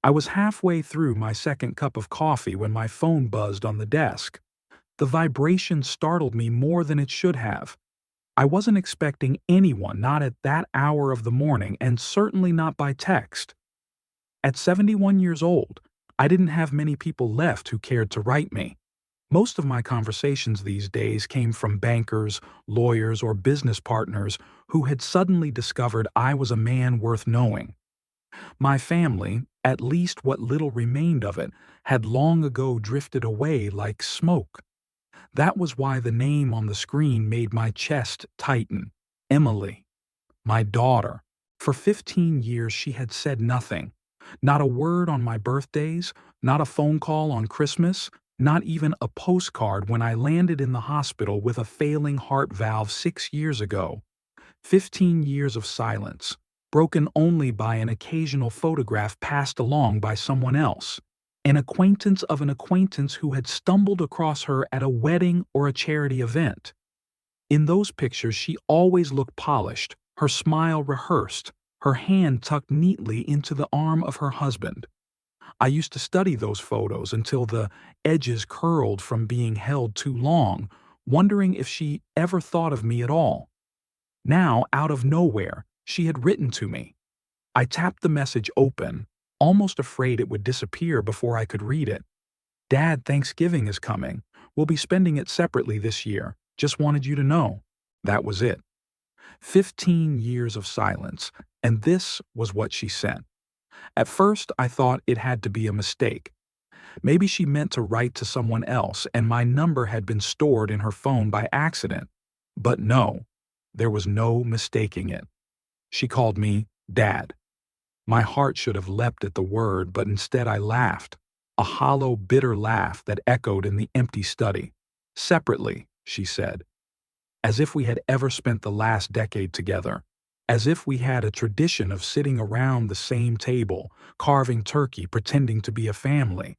I was halfway through my second cup of coffee when my phone buzzed on the desk. The vibration startled me more than it should have. I wasn't expecting anyone, not at that hour of the morning, and certainly not by text. At 71 years old, I didn't have many people left who cared to write me. Most of my conversations these days came from bankers, lawyers, or business partners who had suddenly discovered I was a man worth knowing. My family, at least what little remained of it, had long ago drifted away like smoke. That was why the name on the screen made my chest tighten. Emily, my daughter. For 15 years she had said nothing. Not a word on my birthdays, not a phone call on Christmas, not even a postcard when I landed in the hospital with a failing heart valve 6 years ago. 15 years of silence, broken only by an occasional photograph passed along by someone else. An acquaintance of an acquaintance who had stumbled across her at a wedding or a charity event. In those pictures she always looked polished, her smile rehearsed, her hand tucked neatly into the arm of her husband. I used to study those photos until the edges curled from being held too long, wondering if she ever thought of me at all. Now, out of nowhere, she had written to me. I tapped the message open, almost afraid it would disappear before I could read it. "Dad, Thanksgiving is coming. We'll be spending it separately this year. Just wanted you to know." That was it. 15 years of silence, and this was what she sent. At first, I thought it had to be a mistake. Maybe she meant to write to someone else and my number had been stored in her phone by accident. But no, there was no mistaking it. She called me Dad. My heart should have leapt at the word, but instead I laughed, a hollow, bitter laugh that echoed in the empty study. "Separately," she said, as if we had ever spent the last decade together, as if we had a tradition of sitting around the same table, carving turkey, pretending to be a family.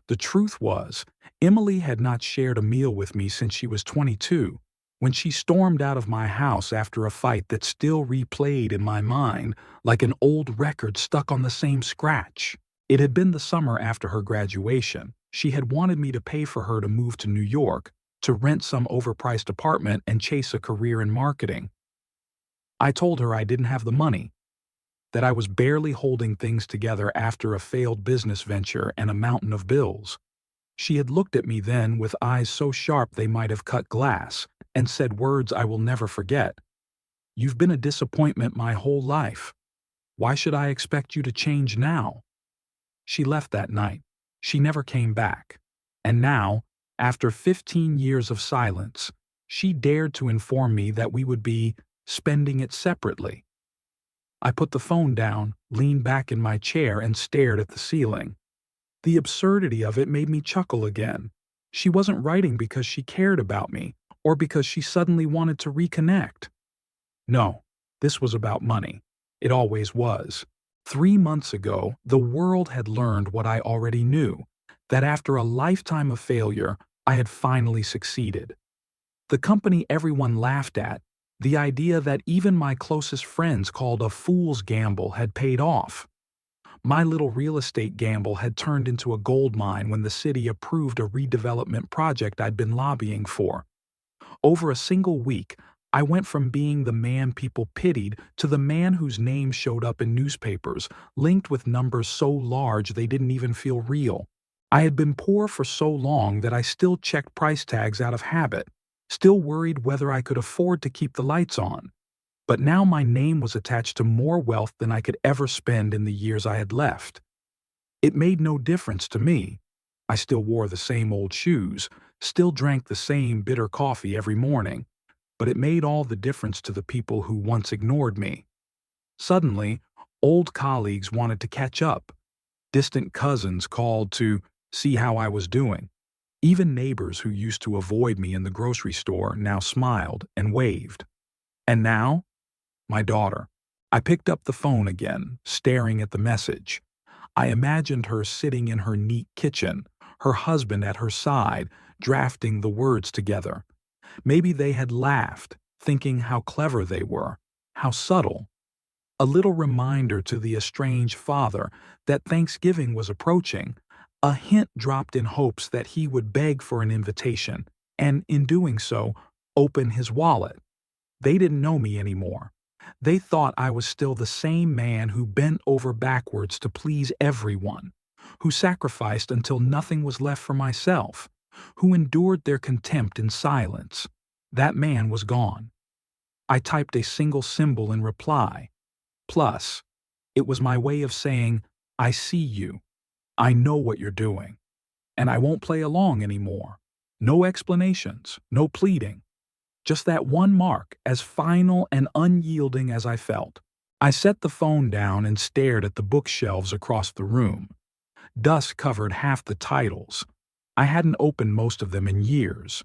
The truth was, Emily had not shared a meal with me since she was 22, when she stormed out of my house after a fight that still replayed in my mind like an old record stuck on the same scratch. It had been the summer after her graduation. She had wanted me to pay for her to move to New York, to rent some overpriced apartment and chase a career in marketing. I told her I didn't have the money, that I was barely holding things together after a failed business venture and a mountain of bills. She had looked at me then with eyes so sharp they might have cut glass, and said words I will never forget. "You've been a disappointment my whole life. Why should I expect you to change now?" She left that night. She never came back. And now, after 15 years of silence, she dared to inform me that we would be spending it separately. I put the phone down, leaned back in my chair, and stared at the ceiling. The absurdity of it made me chuckle again. She wasn't writing because she cared about me, or because she suddenly wanted to reconnect. No, this was about money. It always was. 3 months ago, the world had learned what I already knew, that after a lifetime of failure, I had finally succeeded. The company everyone laughed at, the idea that even my closest friends called a fool's gamble, had paid off. My little real estate gamble had turned into a gold mine when the city approved a redevelopment project I'd been lobbying for. Over a single week, I went from being the man people pitied to the man whose name showed up in newspapers, linked with numbers so large they didn't even feel real. I had been poor for so long that I still checked price tags out of habit, still worried whether I could afford to keep the lights on. But now my name was attached to more wealth than I could ever spend in the years I had left. It made no difference to me. I still wore the same old shoes, still drank the same bitter coffee every morning, but it made all the difference to the people who once ignored me. Suddenly, old colleagues wanted to catch up. Distant cousins called to see how I was doing. Even neighbors who used to avoid me in the grocery store now smiled and waved. And now, my daughter. I picked up the phone again, staring at the message. I imagined her sitting in her neat kitchen, her husband at her side, drafting the words together. Maybe they had laughed, thinking how clever they were, how subtle. A little reminder to the estranged father that Thanksgiving was approaching, a hint dropped in hopes that he would beg for an invitation, and in doing so, open his wallet. They didn't know me anymore. They thought I was still the same man who bent over backwards to please everyone, who sacrificed until nothing was left for myself, who endured their contempt in silence. That man was gone. I typed a single symbol in reply. Plus, it was my way of saying, I see you. I know what you're doing. And I won't play along anymore. No explanations, no pleading. Just that one mark, as final and unyielding as I felt. I set the phone down and stared at the bookshelves across the room. Dust covered half the titles. I hadn't opened most of them in years.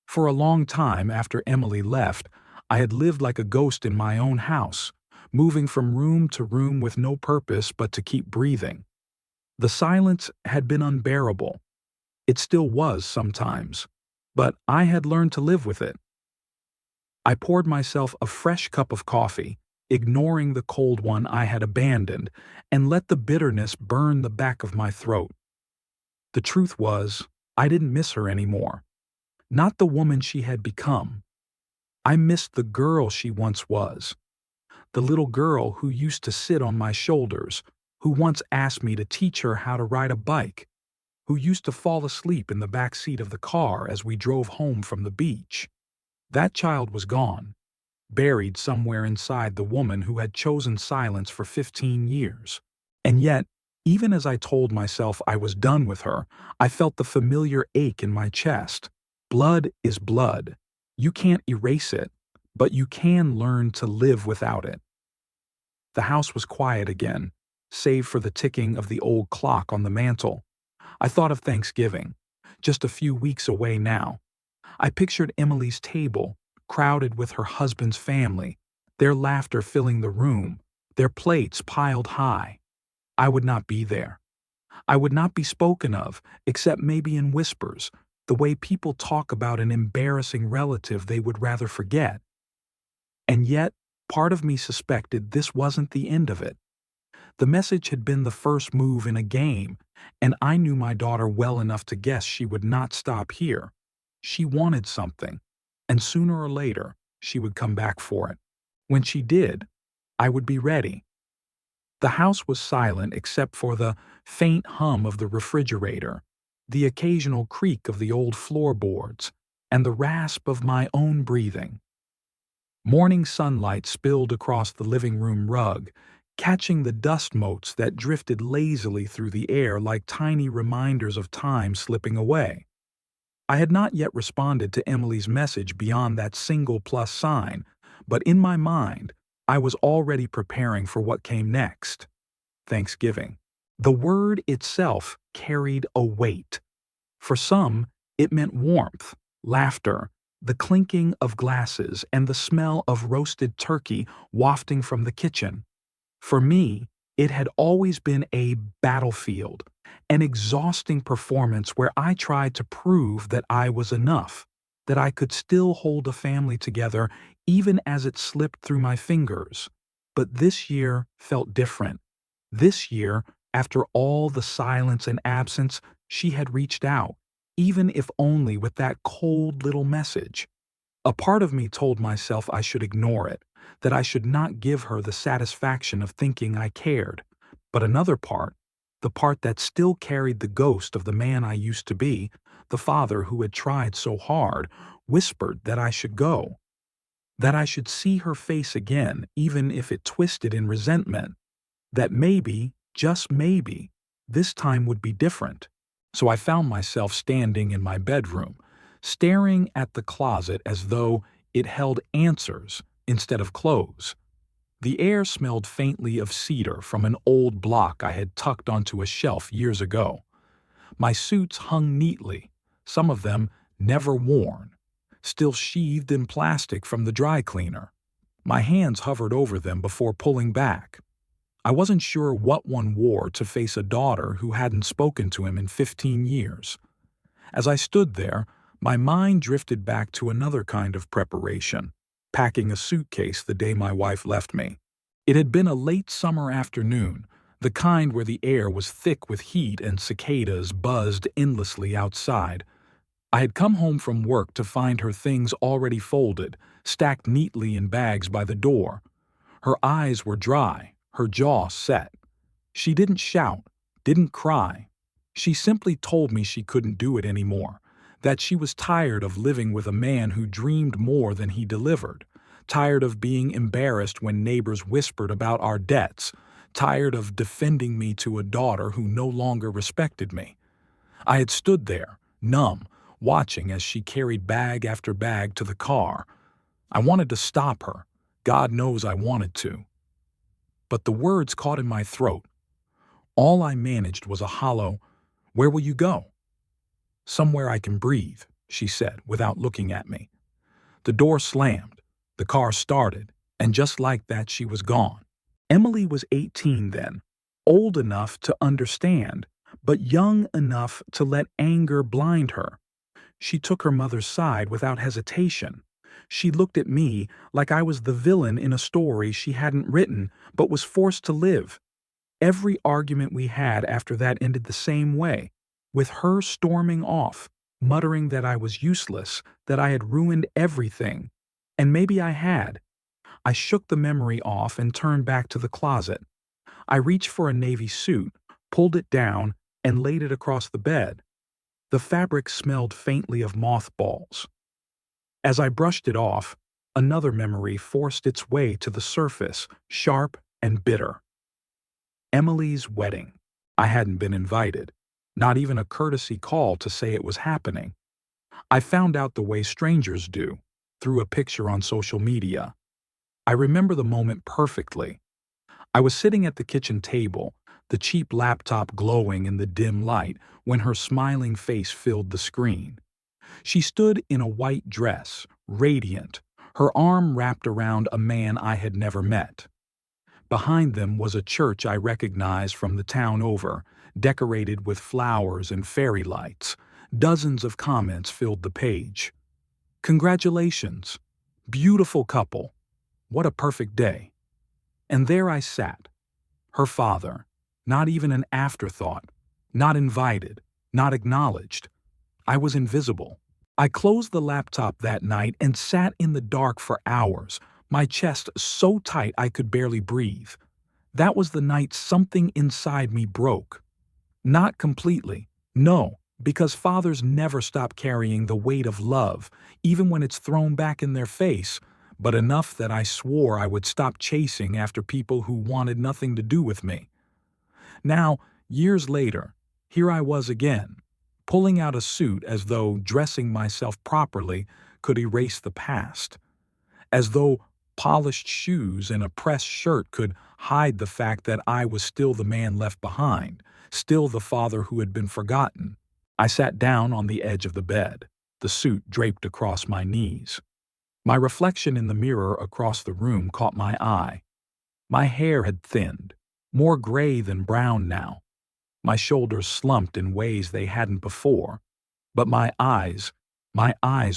For a long time after Emily left, I had lived like a ghost in my own house, moving from room to room with no purpose but to keep breathing. The silence had been unbearable. It still was sometimes, but I had learned to live with it. I poured myself a fresh cup of coffee, ignoring the cold one I had abandoned, and let the bitterness burn the back of my throat. The truth was, I didn't miss her anymore. Not the woman she had become. I missed the girl she once was. The little girl who used to sit on my shoulders, who once asked me to teach her how to ride a bike, who used to fall asleep in the back seat of the car as we drove home from the beach. That child was gone, buried somewhere inside the woman who had chosen silence for 15 years. And yet, even as I told myself I was done with her, I felt the familiar ache in my chest. Blood is blood. You can't erase it, but you can learn to live without it. The house was quiet again, save for the ticking of the old clock on the mantel. I thought of Thanksgiving, just a few weeks away now. I pictured Emily's table, crowded with her husband's family, their laughter filling the room, their plates piled high. I would not be there. I would not be spoken of, except maybe in whispers, the way people talk about an embarrassing relative they would rather forget. And yet, part of me suspected this wasn't the end of it. The message had been the first move in a game, and I knew my daughter well enough to guess she would not stop here. She wanted something, and sooner or later, she would come back for it. When she did, I would be ready. The house was silent except for the faint hum of the refrigerator, the occasional creak of the old floorboards, and the rasp of my own breathing. Morning sunlight spilled across the living room rug, catching the dust motes that drifted lazily through the air like tiny reminders of time slipping away. I had not yet responded to Emily's message beyond that single plus sign, but in my mind, I was already preparing for what came next. Thanksgiving. The word itself carried a weight. For some, it meant warmth, laughter, the clinking of glasses, and the smell of roasted turkey wafting from the kitchen. For me, it had always been a battlefield, an exhausting performance where I tried to prove that I was enough, that I could still hold a family together even as it slipped through my fingers. But this year felt different. This year, after all the silence and absence, she had reached out, even if only with that cold little message. A part of me told myself I should ignore it, that I should not give her the satisfaction of thinking I cared. But another part, the part that still carried the ghost of the man I used to be, the father who had tried so hard, whispered that I should go. That I should see her face again, even if it twisted in resentment. That maybe, just maybe, this time would be different. So I found myself standing in my bedroom, staring at the closet as though it held answers instead of clothes. The air smelled faintly of cedar from an old block I had tucked onto a shelf years ago. My suits hung neatly, some of them never worn, still sheathed in plastic from the dry cleaner. My hands hovered over them before pulling back. I wasn't sure what one wore to face a daughter who hadn't spoken to him in 15 years. As I stood there, my mind drifted back to another kind of preparation, packing a suitcase the day my wife left me. It had been a late summer afternoon, the kind where the air was thick with heat and cicadas buzzed endlessly outside. I had come home from work to find her things already folded, stacked neatly in bags by the door. Her eyes were dry, her jaw set. She didn't shout, didn't cry. She simply told me she couldn't do it anymore, that she was tired of living with a man who dreamed more than he delivered, tired of being embarrassed when neighbors whispered about our debts, tired of defending me to a daughter who no longer respected me. I had stood there, numb, watching as she carried bag after bag to the car. I wanted to stop her. God knows I wanted to. But the words caught in my throat. All I managed was a hollow, "Where will you go?" "Somewhere I can breathe," she said without looking at me. The door slammed, the car started, and just like that she was gone. Emily was 18 then, old enough to understand, but young enough to let anger blind her. She took her mother's side without hesitation. She looked at me like I was the villain in a story she hadn't written but was forced to live. Every argument we had after that ended the same way, with her storming off, muttering that I was useless, that I had ruined everything. And maybe I had. I shook the memory off and turned back to the closet. I reached for a navy suit, pulled it down, and laid it across the bed. The fabric smelled faintly of mothballs. As I brushed it off, another memory forced its way to the surface, sharp and bitter. Emily's wedding. I hadn't been invited, not even a courtesy call to say it was happening. I found out the way strangers do, through a picture on social media. I remember the moment perfectly. I was sitting at the kitchen table, the cheap laptop glowing in the dim light, when her smiling face filled the screen. She stood in a white dress, radiant, her arm wrapped around a man I had never met. Behind them was a church I recognized from the town over, decorated with flowers and fairy lights. Dozens of comments filled the page. "Congratulations! Beautiful couple! What a perfect day!" And there I sat, her father, not even an afterthought, not invited, not acknowledged. I was invisible. I closed the laptop that night and sat in the dark for hours, my chest so tight I could barely breathe. That was the night something inside me broke. Not completely, no, because fathers never stop carrying the weight of love, even when it's thrown back in their face, but enough that I swore I would stop chasing after people who wanted nothing to do with me. Now, years later, here I was again, pulling out a suit as though dressing myself properly could erase the past, as though polished shoes and a pressed shirt could hide the fact that I was still the man left behind, still the father who had been forgotten. I sat down on the edge of the bed, the suit draped across my knees. My reflection in the mirror across the room caught my eye. My hair had thinned, more gray than brown now. My shoulders slumped in ways they hadn't before, but my eyes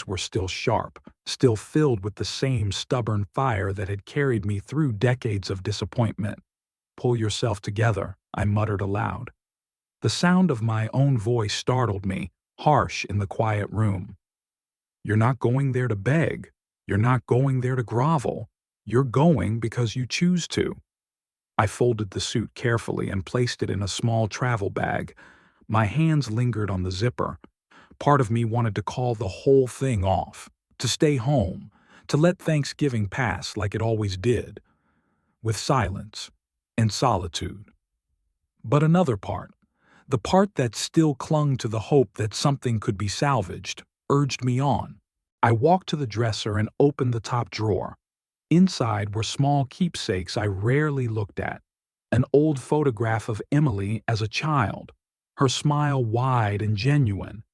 were still sharp, still filled with the same stubborn fire that had carried me through decades of disappointment. "Pull yourself together," I muttered aloud. The sound of my own voice startled me, harsh in the quiet room. "You're not going there to beg. You're not going there to grovel. You're going because you choose to." I folded the suit carefully and placed it in a small travel bag. My hands lingered on the zipper. Part of me wanted to call the whole thing off, to stay home, to let Thanksgiving pass like it always did, with silence and solitude. But another part, the part that still clung to the hope that something could be salvaged, urged me on. I walked to the dresser and opened the top drawer. Inside were small keepsakes I rarely looked at. An old photograph of Emily as a child, her smile wide and genuine.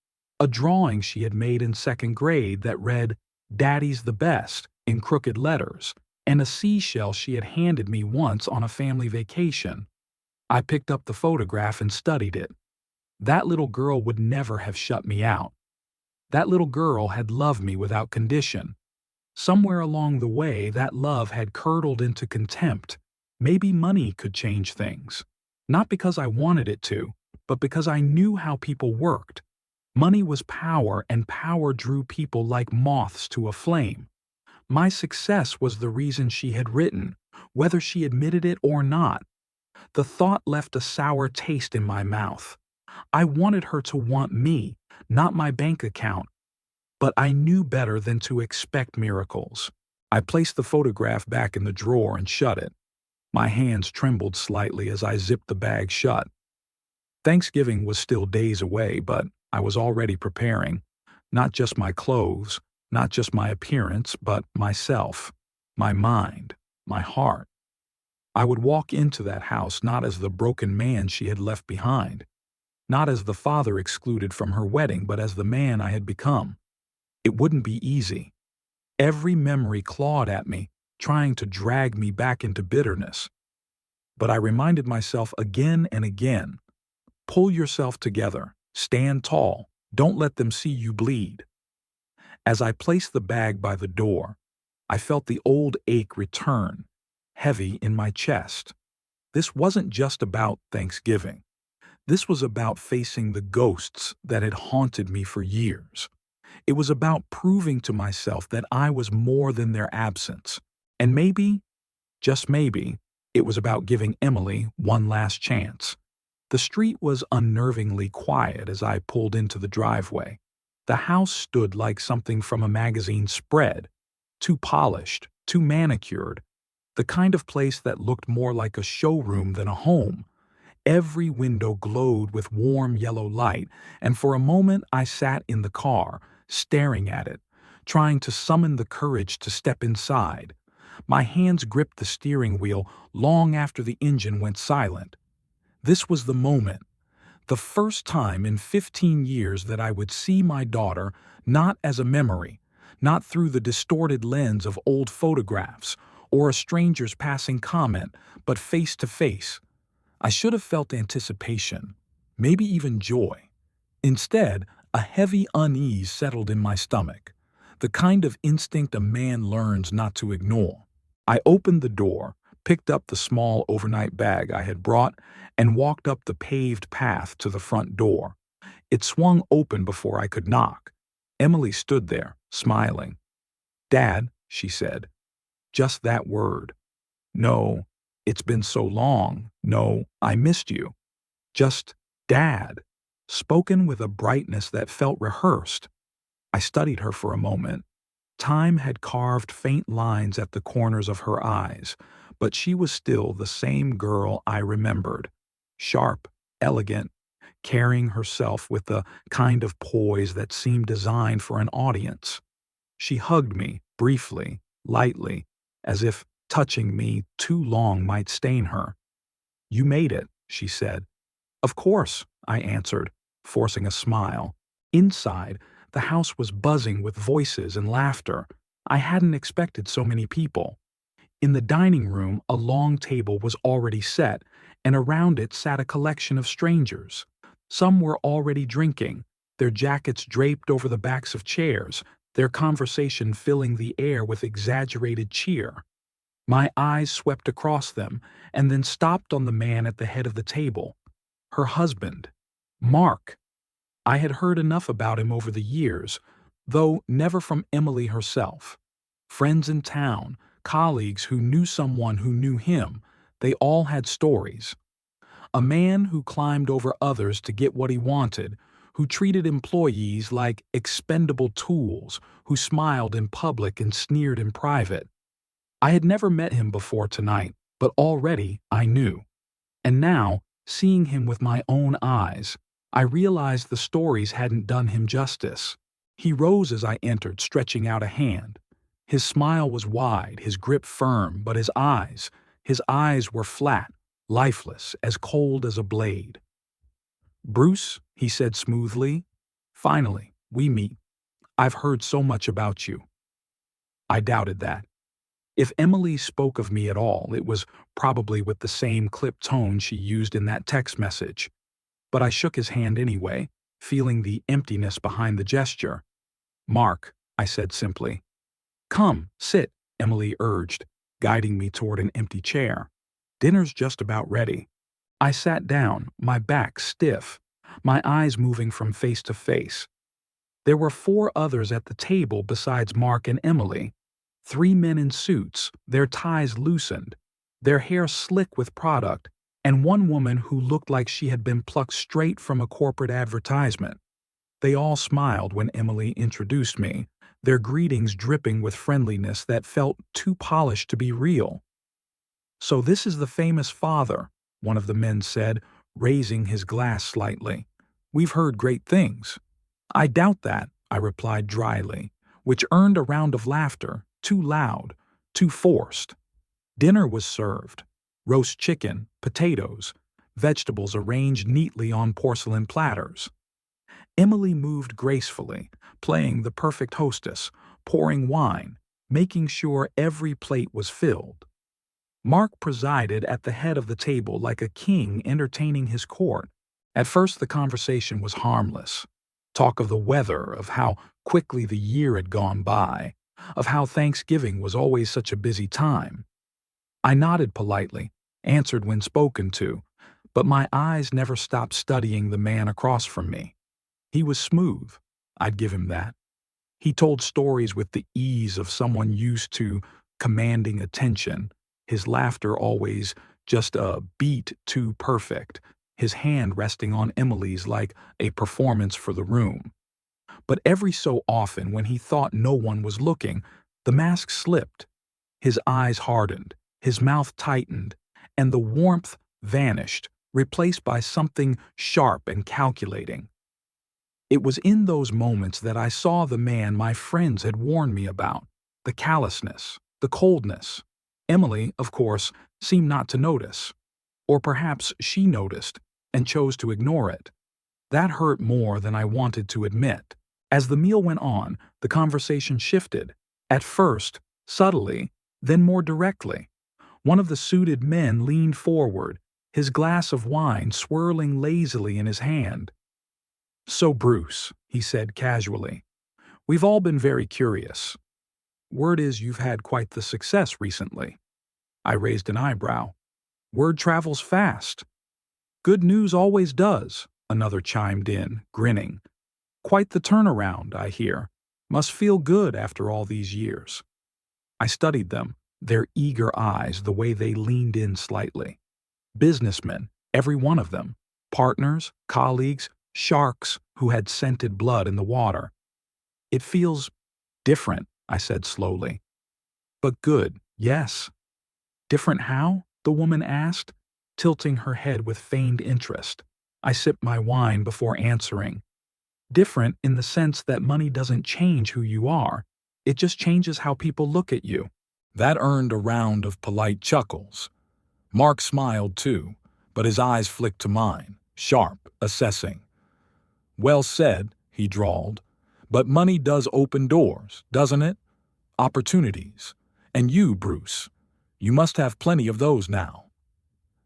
A drawing she had made in second grade that read, "Daddy's the best," in crooked letters, and a seashell she had handed me once on a family vacation. I picked up the photograph and studied it. That little girl would never have shut me out. That little girl had loved me without condition. Somewhere along the way, that love had curdled into contempt, Maybe money could change things. Not because I wanted it to, but because I knew how people worked. Money was power, and power drew people like moths to a flame. My success was the reason she had written, whether she admitted it or not. The thought left a sour taste in my mouth. I wanted her to want me, not my bank account, but I knew better than to expect miracles. I placed the photograph back in the drawer and shut it. My hands trembled slightly as I zipped the bag shut. Thanksgiving was still days away, but I was already preparing. Not just my clothes, not just my appearance, but myself, my mind, my heart. I would walk into that house not as the broken man she had left behind, not as the father excluded from her wedding, but as the man I had become. It wouldn't be easy. Every memory clawed at me, trying to drag me back into bitterness. But I reminded myself again and again, pull yourself together, stand tall, don't let them see you bleed. As I placed the bag by the door, I felt the old ache return, heavy in my chest. This wasn't just about Thanksgiving. This was about facing the ghosts that had haunted me for years. It was about proving to myself that I was more than their absence. And maybe, just maybe, it was about giving Emily one last chance. The street was unnervingly quiet as I pulled into the driveway. The house stood like something from a magazine spread, too polished, too manicured, the kind of place that looked more like a showroom than a home. Every window glowed with warm yellow light, and for a moment I sat in the car, staring at it, trying to summon the courage to step inside. My hands gripped the steering wheel long after the engine went silent. This was the moment, the first time in 15 years that I would see my daughter not as a memory, not through the distorted lens of old photographs or a stranger's passing comment, but face to face. I should have felt anticipation, maybe even joy. Instead, a heavy unease settled in my stomach, the kind of instinct a man learns not to ignore. I opened the door, picked up the small overnight bag I had brought, and walked up the paved path to the front door. It swung open before I could knock. Emily stood there, smiling. "Dad," she said. Just that word. No, it's been so long. No, I missed you. Just Dad, spoken with a brightness that felt rehearsed. I studied her for a moment. Time had carved faint lines at the corners of her eyes, but she was still the same girl I remembered. Sharp, elegant, carrying herself with the kind of poise that seemed designed for an audience. She hugged me, briefly, lightly, as if touching me too long might stain her. "You made it," she said. "Of course," I answered, forcing a smile. Inside, the house was buzzing with voices and laughter. I hadn't expected so many people. In the dining room, a long table was already set, and around it sat a collection of strangers. Some were already drinking, their jackets draped over the backs of chairs, their conversation filling the air with exaggerated cheer. My eyes swept across them and then stopped on the man at the head of the table. Her husband, Mark. I had heard enough about him over the years, though never from Emily herself. Friends in town, colleagues who knew someone who knew him, they all had stories. A man who climbed over others to get what he wanted, who treated employees like expendable tools, who smiled in public and sneered in private. I had never met him before tonight, but already I knew. And now, seeing him with my own eyes, I realized the stories hadn't done him justice. He rose as I entered, stretching out a hand. His smile was wide, his grip firm, but his eyes were flat, lifeless, as cold as a blade. "Bruce," he said smoothly, "finally, we meet. I've heard so much about you." I doubted that. If Emily spoke of me at all, it was probably with the same clipped tone she used in that text message. But I shook his hand anyway, feeling the emptiness behind the gesture. "Mark," I said simply. "Come, sit," Emily urged, guiding me toward an empty chair. Dinner's just about ready. I sat down, my back stiff, my eyes moving from face to face. There were 4 others at the table besides Mark and Emily. 3 men in suits, their ties loosened, their hair slick with product, and one woman who looked like she had been plucked straight from a corporate advertisement. They all smiled when Emily introduced me, their greetings dripping with friendliness that felt too polished to be real. "So this is the famous father," one of the men said, raising his glass slightly. "We've heard great things." "I doubt that," I replied dryly, which earned a round of laughter, too loud, too forced. Dinner was served. Roast chicken, potatoes, vegetables arranged neatly on porcelain platters. Emily moved gracefully, playing the perfect hostess, pouring wine, making sure every plate was filled. Mark presided at the head of the table like a king entertaining his court. At first the conversation was harmless. Talk of the weather, of how quickly the year had gone by, of how Thanksgiving was always such a busy time. I nodded politely, answered when spoken to, but my eyes never stopped studying the man across from me. He was smooth, I'd give him that. He told stories with the ease of someone used to commanding attention, his laughter always just a beat too perfect, his hand resting on Emily's like a performance for the room. But every so often, when he thought no one was looking, the mask slipped. His eyes hardened, his mouth tightened, and the warmth vanished, replaced by something sharp and calculating. It was in those moments that I saw the man my friends had warned me about, the callousness, the coldness. Emily, of course, seemed not to notice. Or perhaps she noticed and chose to ignore it. That hurt more than I wanted to admit. As the meal went on, the conversation shifted. At first, subtly, then more directly. One of the suited men leaned forward, his glass of wine swirling lazily in his hand. "So, Bruce," he said casually, "we've all been very curious. Word is you've had quite the success recently." I raised an eyebrow. "Word travels fast." "Good news always does," another chimed in, grinning. "Quite the turnaround, I hear. Must feel good after all these years." I studied them, their eager eyes, the way they leaned in slightly. Businessmen, every one of them. Partners, colleagues, sharks who had scented blood in the water. "It feels different," I said slowly. "But good, yes." "Different how?" the woman asked, tilting her head with feigned interest. I sipped my wine before answering. "Different in the sense that money doesn't change who you are. It just changes how people look at you." That earned a round of polite chuckles. Mark smiled too, but his eyes flicked to mine, sharp, assessing. "Well said," he drawled. "But money does open doors, doesn't it? Opportunities. And you, Bruce, you must have plenty of those now."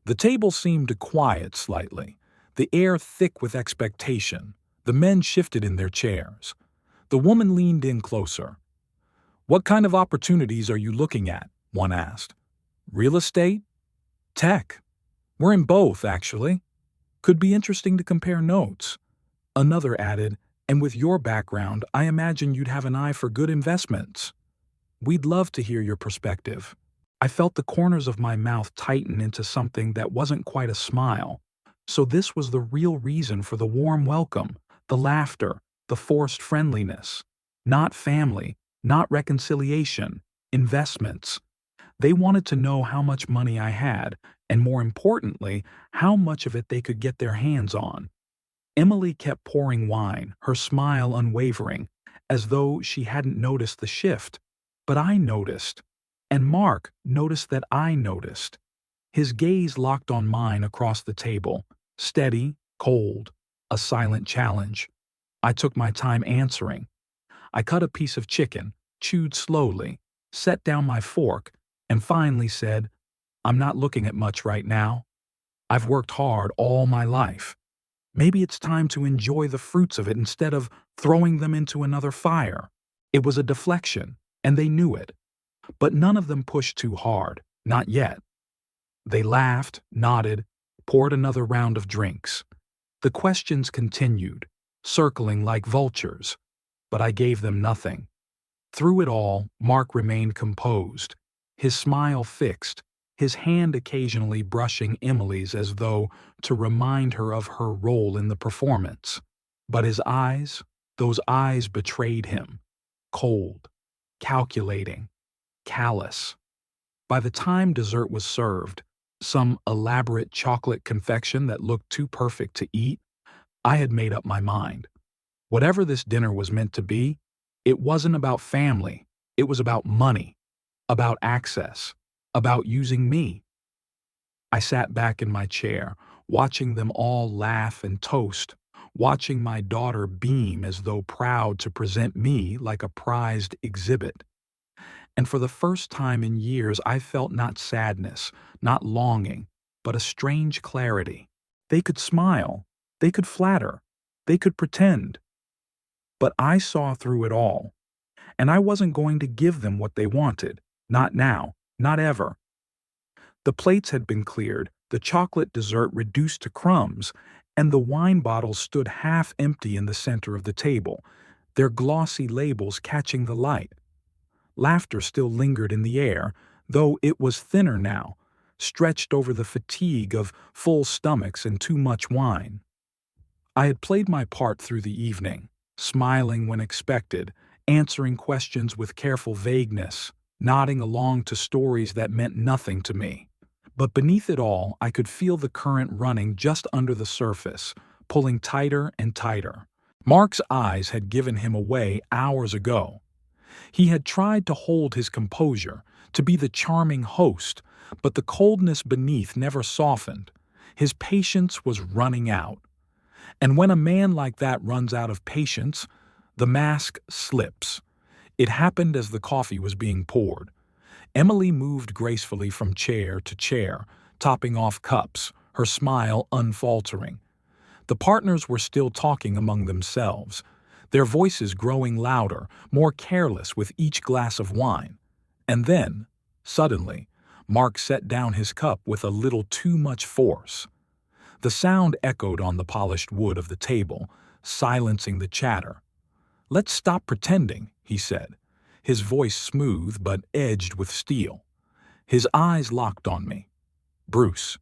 The table seemed to quiet slightly, the air thick with expectation. The men shifted in their chairs. The woman leaned in closer. "What kind of opportunities are you looking at?" one asked. "Real estate? Tech? We're in both, actually. Could be interesting to compare notes." Another added, "And with your background, I imagine you'd have an eye for good investments." "We'd love to hear your perspective." I felt the corners of my mouth tighten into something that wasn't quite a smile. So this was the real reason for the warm welcome, the laughter, the forced friendliness. Not family, not reconciliation, investments. They wanted to know how much money I had, and more importantly, how much of it they could get their hands on. Emily kept pouring wine, her smile unwavering, as though she hadn't noticed the shift. But I noticed. And Mark noticed that I noticed. His gaze locked on mine across the table, steady, cold, a silent challenge. I took my time answering. I cut a piece of chicken, chewed slowly, set down my fork, and finally said, "I'm not looking at much right now. I've worked hard all my life. Maybe it's time to enjoy the fruits of it instead of throwing them into another fire." It was a deflection, and they knew it. But none of them pushed too hard, not yet. They laughed, nodded, poured another round of drinks. The questions continued, circling like vultures, but I gave them nothing. Through it all, Mark remained composed, his smile fixed, his hand occasionally brushing Emily's as though to remind her of her role in the performance. But his eyes, those eyes betrayed him. Cold, calculating, callous. By the time dessert was served, some elaborate chocolate confection that looked too perfect to eat, I had made up my mind. Whatever this dinner was meant to be, it wasn't about family, it was about money, about access, about using me. I sat back in my chair, watching them all laugh and toast, watching my daughter beam as though proud to present me like a prized exhibit. And for the first time in years, I felt not sadness, not longing, but a strange clarity. They could smile, they could flatter, they could pretend, but I saw through it all, and I wasn't going to give them what they wanted. Not now, not ever. The plates had been cleared, the chocolate dessert reduced to crumbs, and the wine bottles stood half empty in the center of the table, their glossy labels catching the light. Laughter still lingered in the air, though it was thinner now, stretched over the fatigue of full stomachs and too much wine. I had played my part through the evening, smiling when expected, answering questions with careful vagueness, nodding along to stories that meant nothing to me. But beneath it all, I could feel the current running just under the surface, pulling tighter and tighter. Mark's eyes had given him away hours ago. He had tried to hold his composure, to be the charming host, but the coldness beneath never softened. His patience was running out. And when a man like that runs out of patience, the mask slips. It happened as the coffee was being poured. Emily moved gracefully from chair to chair, topping off cups, her smile unfaltering. The partners were still talking among themselves, their voices growing louder, more careless with each glass of wine. And then, suddenly, Mark set down his cup with a little too much force. The sound echoed on the polished wood of the table, silencing the chatter. "Let's stop pretending," he said, his voice smooth but edged with steel. His eyes locked on me. "Bruce,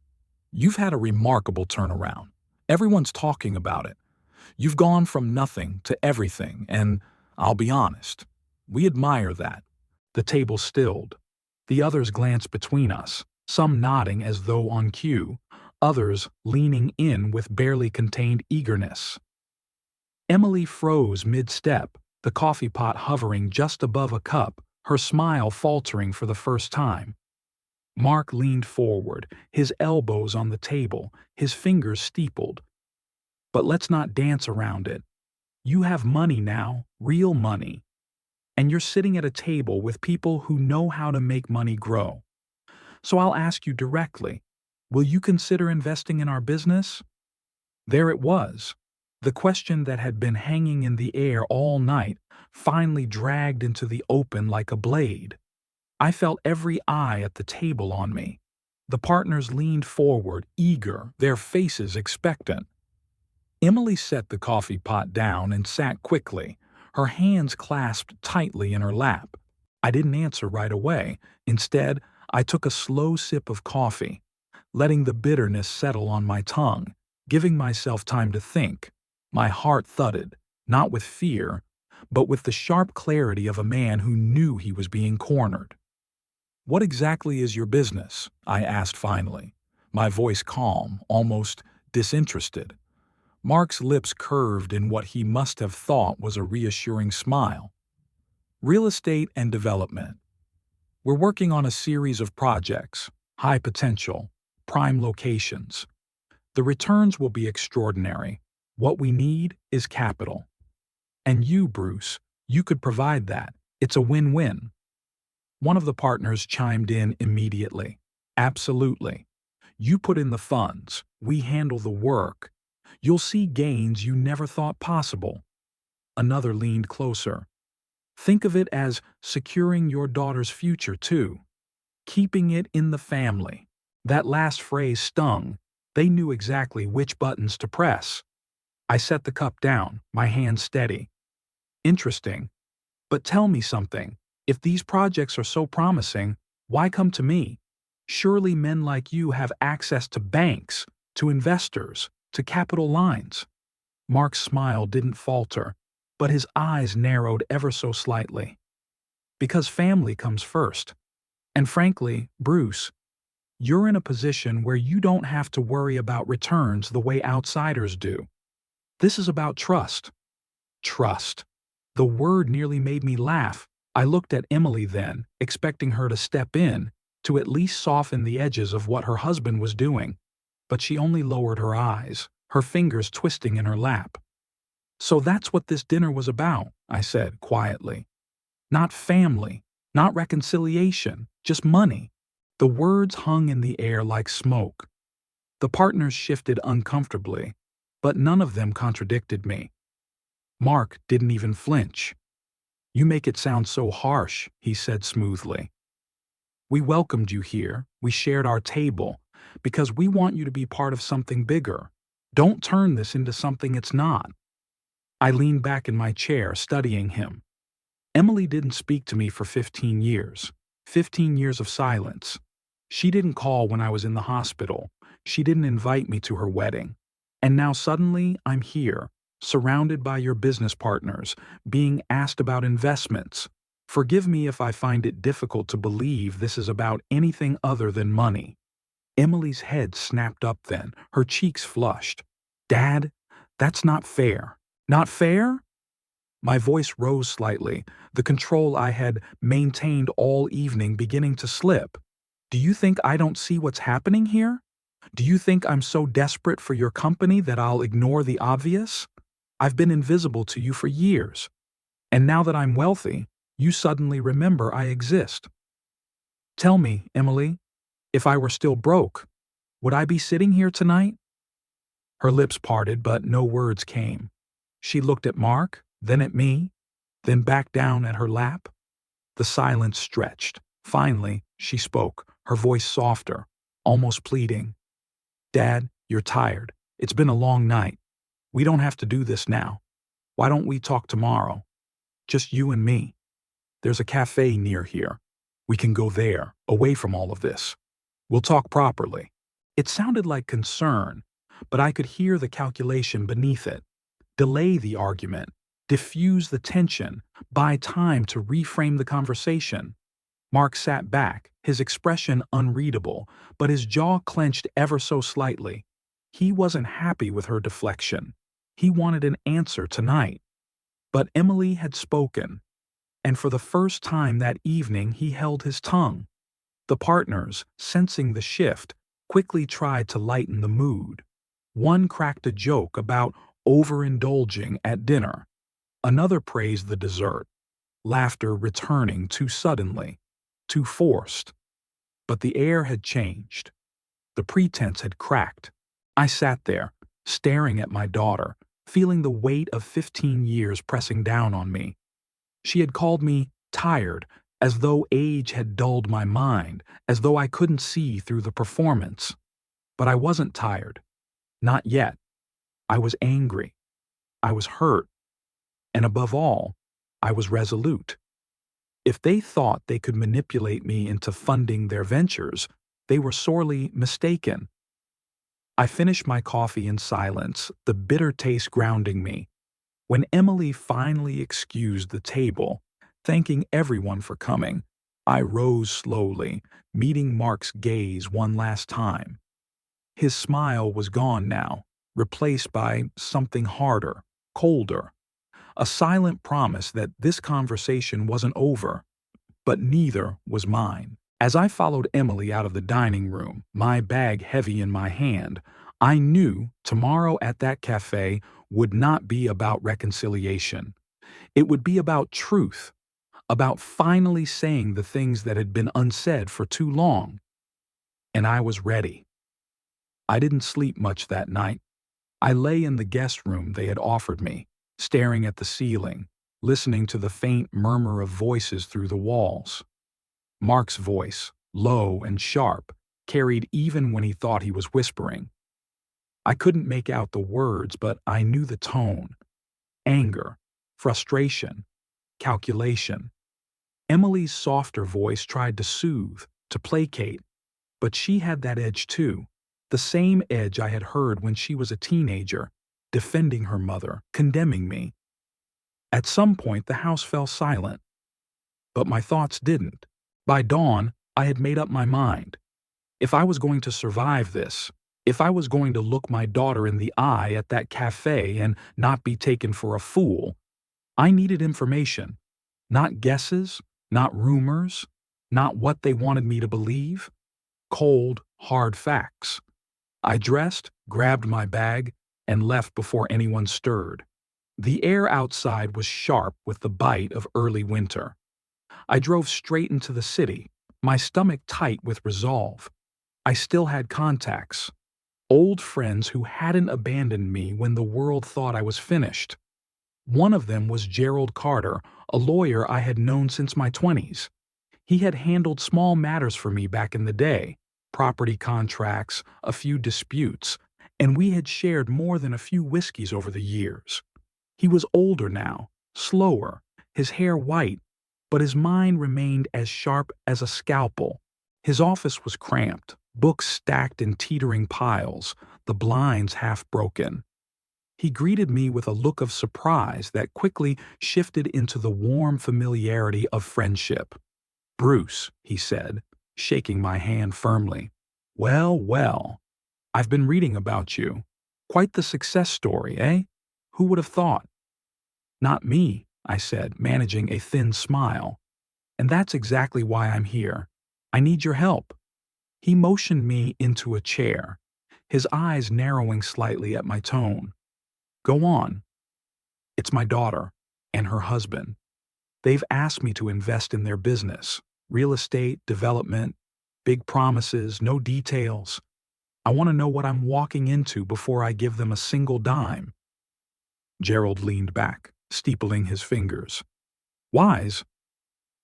you've had a remarkable turnaround. Everyone's talking about it. You've gone from nothing to everything, and I'll be honest, we admire that." The table stilled. The others glanced between us, some nodding as though on cue, others leaning in with barely contained eagerness. Emily froze mid-step, the coffee pot hovering just above a cup, her smile faltering for the first time. Mark leaned forward, his elbows on the table, his fingers steepled. "But let's not dance around it. You have money now, real money. And you're sitting at a table with people who know how to make money grow. So I'll ask you directly, will you consider investing in our business?" There it was. The question that had been hanging in the air all night finally dragged into the open like a blade. I felt every eye at the table on me. The partners leaned forward, eager, their faces expectant. Emily set the coffee pot down and sat quickly, her hands clasped tightly in her lap. I didn't answer right away. Instead, I took a slow sip of coffee, letting the bitterness settle on my tongue, giving myself time to think. My heart thudded, not with fear, but with the sharp clarity of a man who knew he was being cornered. "What exactly is your business?" I asked finally, my voice calm, almost disinterested. Mark's lips curved in what he must have thought was a reassuring smile. "Real estate and development. We're working on a series of projects, high potential, prime locations. The returns will be extraordinary. What we need is capital. And you, Bruce, you could provide that. It's a win-win." One of the partners chimed in immediately. "Absolutely. You put in the funds, we handle the work. You'll see gains you never thought possible." Another leaned closer. "Think of it as securing your daughter's future, too. Keeping it in the family. That last phrase stung. They knew exactly which buttons to press. I set the cup down, my hand steady. Interesting. But tell me something. If these projects are so promising, why come to me? Surely men like you have access to banks, to investors, to capital lines. Mark's smile didn't falter, but his eyes narrowed ever so slightly. Because family comes first. And frankly, Bruce, you're in a position where you don't have to worry about returns the way outsiders do. This is about trust. Trust. The word nearly made me laugh. I looked at Emily then, expecting her to step in, to at least soften the edges of what her husband was doing. But she only lowered her eyes, her fingers twisting in her lap. So that's what this dinner was about, I said quietly. Not family, not reconciliation, just money. The words hung in the air like smoke. The partners shifted uncomfortably, but none of them contradicted me. Mark didn't even flinch. You make it sound so harsh, he said smoothly. We welcomed you here, we shared our table, because we want you to be part of something bigger. Don't turn this into something it's not. I leaned back in my chair, studying him. Emily didn't speak to me for 15 years. 15 years of silence. She didn't call when I was in the hospital. She didn't invite me to her wedding. And now suddenly I'm here, surrounded by your business partners, being asked about investments. Forgive me if I find it difficult to believe this is about anything other than money. Emily's head snapped up then, her cheeks flushed. Dad, that's not fair. Not fair? My voice rose slightly, the control I had maintained all evening beginning to slip. Do you think I don't see what's happening here? Do you think I'm so desperate for your company that I'll ignore the obvious? I've been invisible to you for years. And now that I'm wealthy, you suddenly remember I exist. Tell me, Emily, if I were still broke, would I be sitting here tonight? Her lips parted, but no words came. She looked at Mark, then at me, then back down at her lap. The silence stretched. Finally, she spoke, her voice softer, almost pleading. Dad, you're tired. It's been a long night. We don't have to do this now. Why don't we talk tomorrow? Just you and me. There's a cafe near here. We can go there, away from all of this. We'll talk properly. It sounded like concern, but I could hear the calculation beneath it. Delay the argument, diffuse the tension, buy time to reframe the conversation. Mark sat back, his expression unreadable, but his jaw clenched ever so slightly. He wasn't happy with her deflection. He wanted an answer tonight. But Emily had spoken, and for the first time that evening he held his tongue. The partners, sensing the shift, quickly tried to lighten the mood. One cracked a joke about overindulging at dinner. Another praised the dessert, laughter returning too suddenly, too forced. But the air had changed. The pretense had cracked. I sat there, staring at my daughter, feeling the weight of 15 years pressing down on me. She had called me tired, as though age had dulled my mind, as though I couldn't see through the performance. But I wasn't tired. Not yet. I was angry. I was hurt. And above all, I was resolute. If they thought they could manipulate me into funding their ventures, they were sorely mistaken. I finished my coffee in silence, the bitter taste grounding me. When Emily finally excused the table, thanking everyone for coming, I rose slowly, meeting Mark's gaze one last time. His smile was gone now, replaced by something harder, colder. A silent promise that this conversation wasn't over, but neither was mine. As I followed Emily out of the dining room, my bag heavy in my hand, I knew tomorrow at that cafe would not be about reconciliation. It would be about truth, about finally saying the things that had been unsaid for too long. And I was ready. I didn't sleep much that night. I lay in the guest room they had offered me, staring at the ceiling, listening to the faint murmur of voices through the walls. Mark's voice, low and sharp, carried even when he thought he was whispering. I couldn't make out the words, but I knew the tone. Anger, frustration, calculation. Emily's softer voice tried to soothe, to placate, but she had that edge too, the same edge I had heard when she was a teenager, defending her mother, condemning me. At some point, the house fell silent. But my thoughts didn't. By dawn, I had made up my mind. If I was going to survive this, if I was going to look my daughter in the eye at that cafe and not be taken for a fool, I needed information. Not guesses, not rumors, not what they wanted me to believe. Cold, hard facts. I dressed, grabbed my bag, and left before anyone stirred. The air outside was sharp with the bite of early winter. I drove straight into the city, my stomach tight with resolve. I still had contacts. Old friends who hadn't abandoned me when the world thought I was finished. One of them was Gerald Carter, a lawyer I had known since my 20s. He had handled small matters for me back in the day, property contracts, a few disputes, and we had shared more than a few whiskeys over the years. He was older now, slower, his hair white, but his mind remained as sharp as a scalpel. His office was cramped, books stacked in teetering piles, the blinds half broken. He greeted me with a look of surprise that quickly shifted into the warm familiarity of friendship. "Bruce," he said, shaking my hand firmly. "Well, well. I've been reading about you. Quite the success story, eh? Who would have thought?" "Not me," I said, managing a thin smile. "And that's exactly why I'm here. I need your help." He motioned me into a chair, his eyes narrowing slightly at my tone. "Go on." "It's my daughter and her husband. They've asked me to invest in their business, real estate, development, big promises, no details. I want to know what I'm walking into before I give them a single dime." Gerald leaned back, steepling his fingers. "Wise?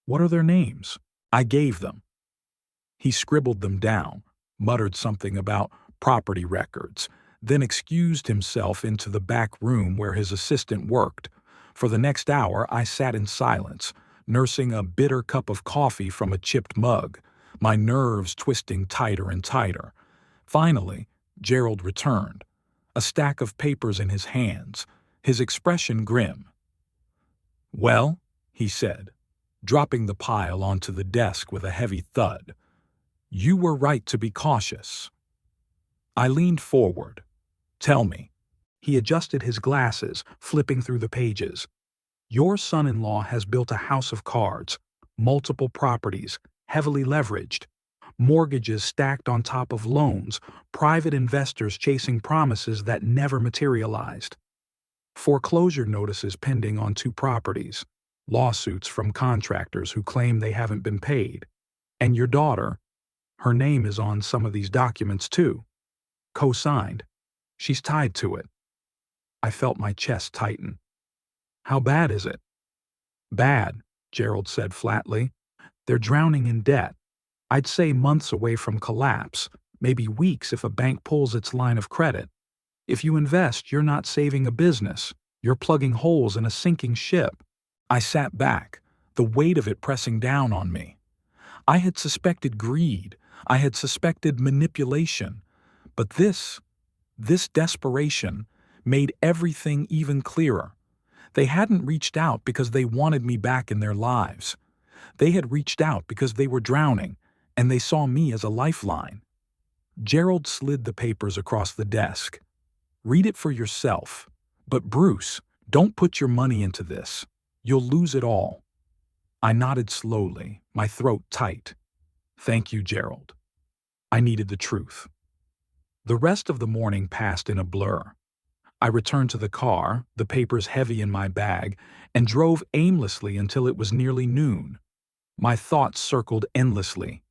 What are their names?" I gave them. He scribbled them down, muttered something about property records, then excused himself into the back room where his assistant worked. For the next hour, I sat in silence, nursing a bitter cup of coffee from a chipped mug, my nerves twisting tighter and tighter. Finally, Gerald returned, a stack of papers in his hands, his expression grim. "Well," he said, dropping the pile onto the desk with a heavy thud, "you were right to be cautious." I leaned forward. "Tell me." He adjusted his glasses, flipping through the pages. "Your son-in-law has built a house of cards, multiple properties, heavily leveraged, mortgages stacked on top of loans, private investors chasing promises that never materialized. Foreclosure notices pending on 2 properties, lawsuits from contractors who claim they haven't been paid. And your daughter, her name is on some of these documents too. Co-signed. She's tied to it." I felt my chest tighten. "How bad is it?" "Bad," Gerald said flatly. "They're drowning in debt. I'd say months away from collapse, maybe weeks if a bank pulls its line of credit. If you invest, you're not saving a business. You're plugging holes in a sinking ship." I sat back, the weight of it pressing down on me. I had suspected greed. I had suspected manipulation. But this desperation, made everything even clearer. They hadn't reached out because they wanted me back in their lives. They had reached out because they were drowning, and they saw me as a lifeline. Gerald slid the papers across the desk. "Read it for yourself. But Bruce, don't put your money into this. You'll lose it all." I nodded slowly, my throat tight. "Thank you, Gerald." I needed the truth. The rest of the morning passed in a blur. I returned to the car, the papers heavy in my bag, and drove aimlessly until it was nearly noon. My thoughts circled endlessly.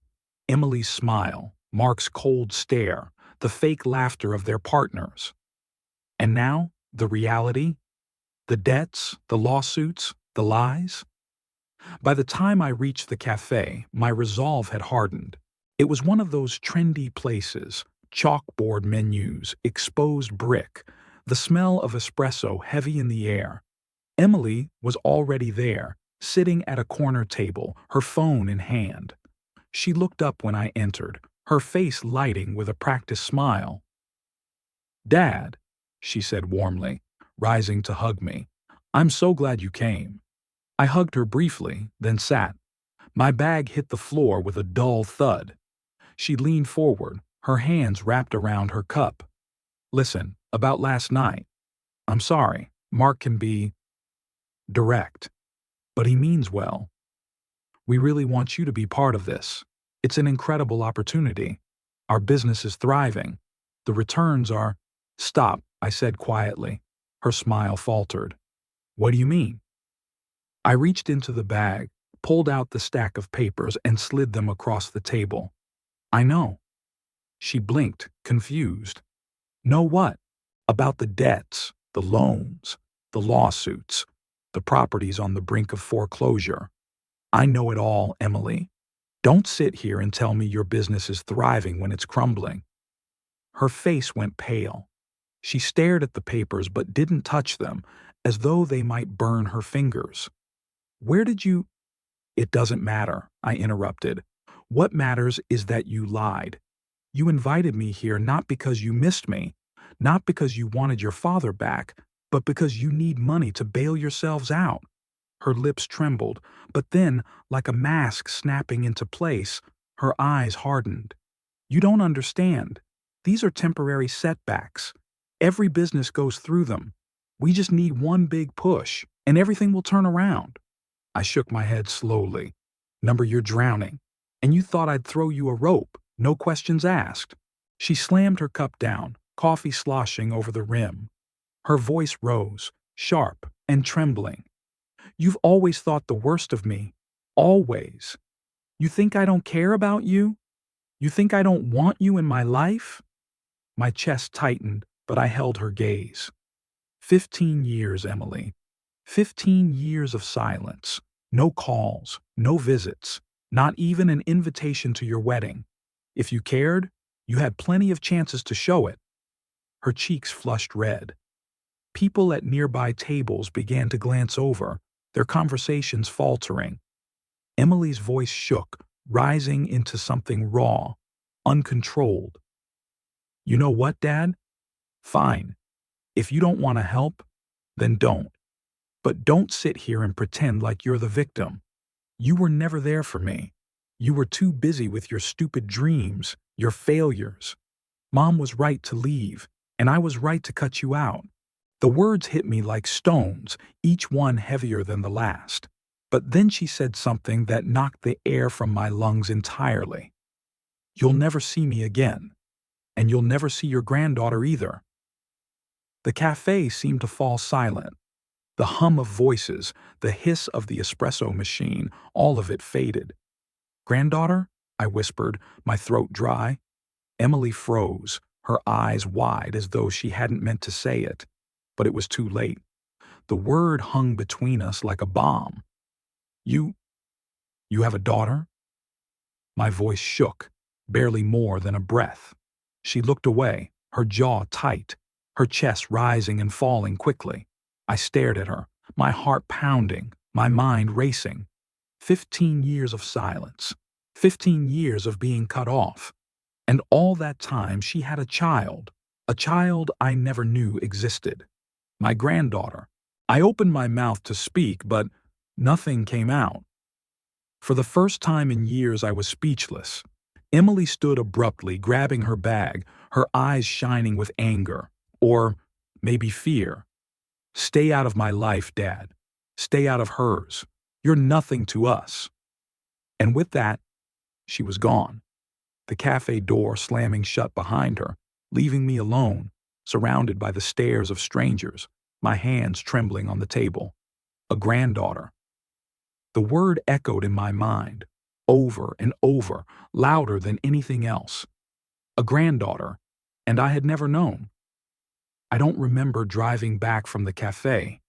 Emily's smile, Mark's cold stare, the fake laughter of their partners. And now, the reality? The debts, the lawsuits, the lies? By the time I reached the cafe, my resolve had hardened. It was one of those trendy places, chalkboard menus, exposed brick, the smell of espresso heavy in the air. Emily was already there, sitting at a corner table, her phone in hand. She looked up when I entered, her face lighting with a practiced smile. "Dad," she said warmly, rising to hug me. "I'm so glad you came." I hugged her briefly, then sat. My bag hit the floor with a dull thud. She leaned forward, her hands wrapped around her cup. "Listen, about last night. I'm sorry, Mark can be direct, but he means well. We really want you to be part of this. It's an incredible opportunity. Our business is thriving. The returns are—" "Stop," I said quietly. Her smile faltered. "What do you mean?" I reached into the bag, pulled out the stack of papers, and slid them across the table. "I know." She blinked, confused. "Know what?" "About the debts, the loans, the lawsuits, the properties on the brink of foreclosure. I know it all, Emily. Don't sit here and tell me your business is thriving when it's crumbling." Her face went pale. She stared at the papers but didn't touch them, as though they might burn her fingers. "Where did you—" "It doesn't matter," I interrupted. "What matters is that you lied. You invited me here not because you missed me, not because you wanted your father back, but because you need money to bail yourselves out." Her lips trembled, but then, like a mask snapping into place, her eyes hardened. "You don't understand. These are temporary setbacks. Every business goes through them. We just need one big push, and everything will turn around." I shook my head slowly. "Number, you're drowning. And you thought I'd throw you a rope, no questions asked." She slammed her cup down, coffee sloshing over the rim. Her voice rose, sharp and trembling. "You've always thought the worst of me. Always. You think I don't care about you? You think I don't want you in my life?" My chest tightened, but I held her gaze. 15 years, Emily. 15 years of silence. No calls, no visits, not even an invitation to your wedding. If you cared, you had plenty of chances to show it. Her cheeks flushed red. People at nearby tables began to glance over, their conversations faltering. Emily's voice shook, rising into something raw, uncontrolled. "You know what, Dad? Fine. If you don't want to help, then don't. But don't sit here and pretend like you're the victim. You were never there for me. You were too busy with your stupid dreams, your failures. Mom was right to leave, and I was right to cut you out." The words hit me like stones, each one heavier than the last. But then she said something that knocked the air from my lungs entirely. "You'll never see me again. And you'll never see your granddaughter either." The cafe seemed to fall silent. The hum of voices, the hiss of the espresso machine, all of it faded. "Granddaughter?" I whispered, my throat dry. Emily froze, her eyes wide as though she hadn't meant to say it. But it was too late. The word hung between us like a bomb. You have a daughter?" My voice shook, barely more than a breath. She looked away, her jaw tight, her chest rising and falling quickly. I stared at her, my heart pounding, my mind racing. 15 years of silence. 15 years of being cut off. And all that time she had a child I never knew existed. My granddaughter. I opened my mouth to speak, but nothing came out. For the first time in years I was speechless. Emily stood abruptly, grabbing her bag, her eyes shining with anger, or maybe fear. "Stay out of my life, Dad. Stay out of hers. You're nothing to us." And with that, she was gone. The cafe door slamming shut behind her, leaving me alone, surrounded by the stares of strangers, my hands trembling on the table. A granddaughter. The word echoed in my mind, over and over, louder than anything else. A granddaughter, and I had never known. I don't remember driving back from the cafe.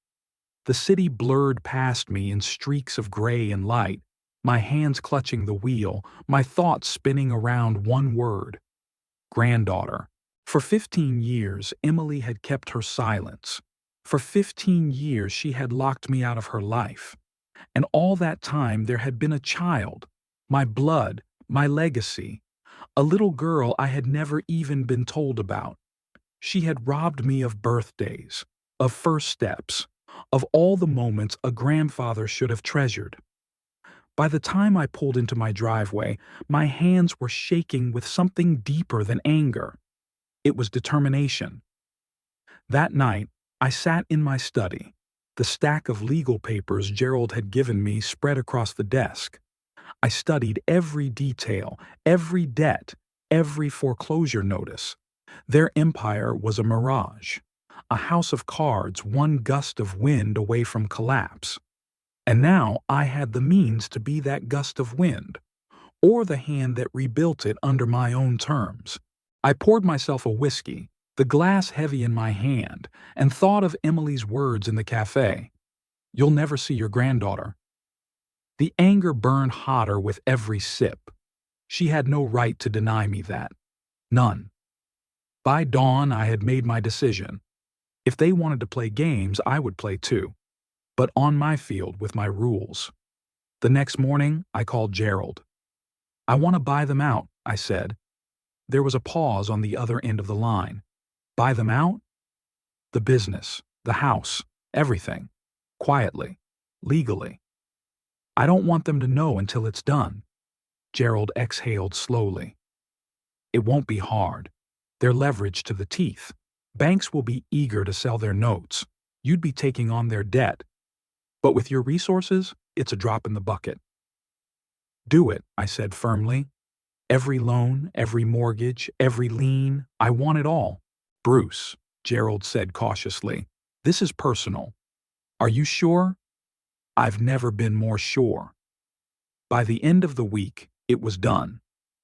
The city blurred past me in streaks of gray and light, my hands clutching the wheel, my thoughts spinning around one word: granddaughter. For 15 years, Emily had kept her silence. For 15 years, she had locked me out of her life. And all that time, there had been a child, my blood, my legacy, a little girl I had never even been told about. She had robbed me of birthdays, of first steps, of all the moments a grandfather should have treasured. By the time I pulled into my driveway, my hands were shaking with something deeper than anger. It was determination. That night, I sat in my study, the stack of legal papers Gerald had given me spread across the desk. I studied every detail, every debt, every foreclosure notice. Their empire was a mirage, a house of cards one gust of wind away from collapse. And now I had the means to be that gust of wind, or the hand that rebuilt it under my own terms. I poured myself a whiskey, the glass heavy in my hand, and thought of Emily's words in the cafe. "You'll never see your granddaughter." The anger burned hotter with every sip. She had no right to deny me that. None. By dawn, I had made my decision. If they wanted to play games, I would play too, but on my field with my rules. The next morning, I called Gerald. "I want to buy them out," I said. There was a pause on the other end of the line. "Buy them out?" "The business, the house, everything. Quietly. Legally. I don't want them to know until it's done." Gerald exhaled slowly. "It won't be hard. They're leveraged to the teeth. Banks will be eager to sell their notes. You'd be taking on their debt. But with your resources, it's a drop in the bucket." "Do it," I said firmly. "Every loan, every mortgage, every lien, I want it all." "Bruce," Gerald said cautiously, "this is personal. Are you sure?" "I've never been more sure." By the end of the week, it was done.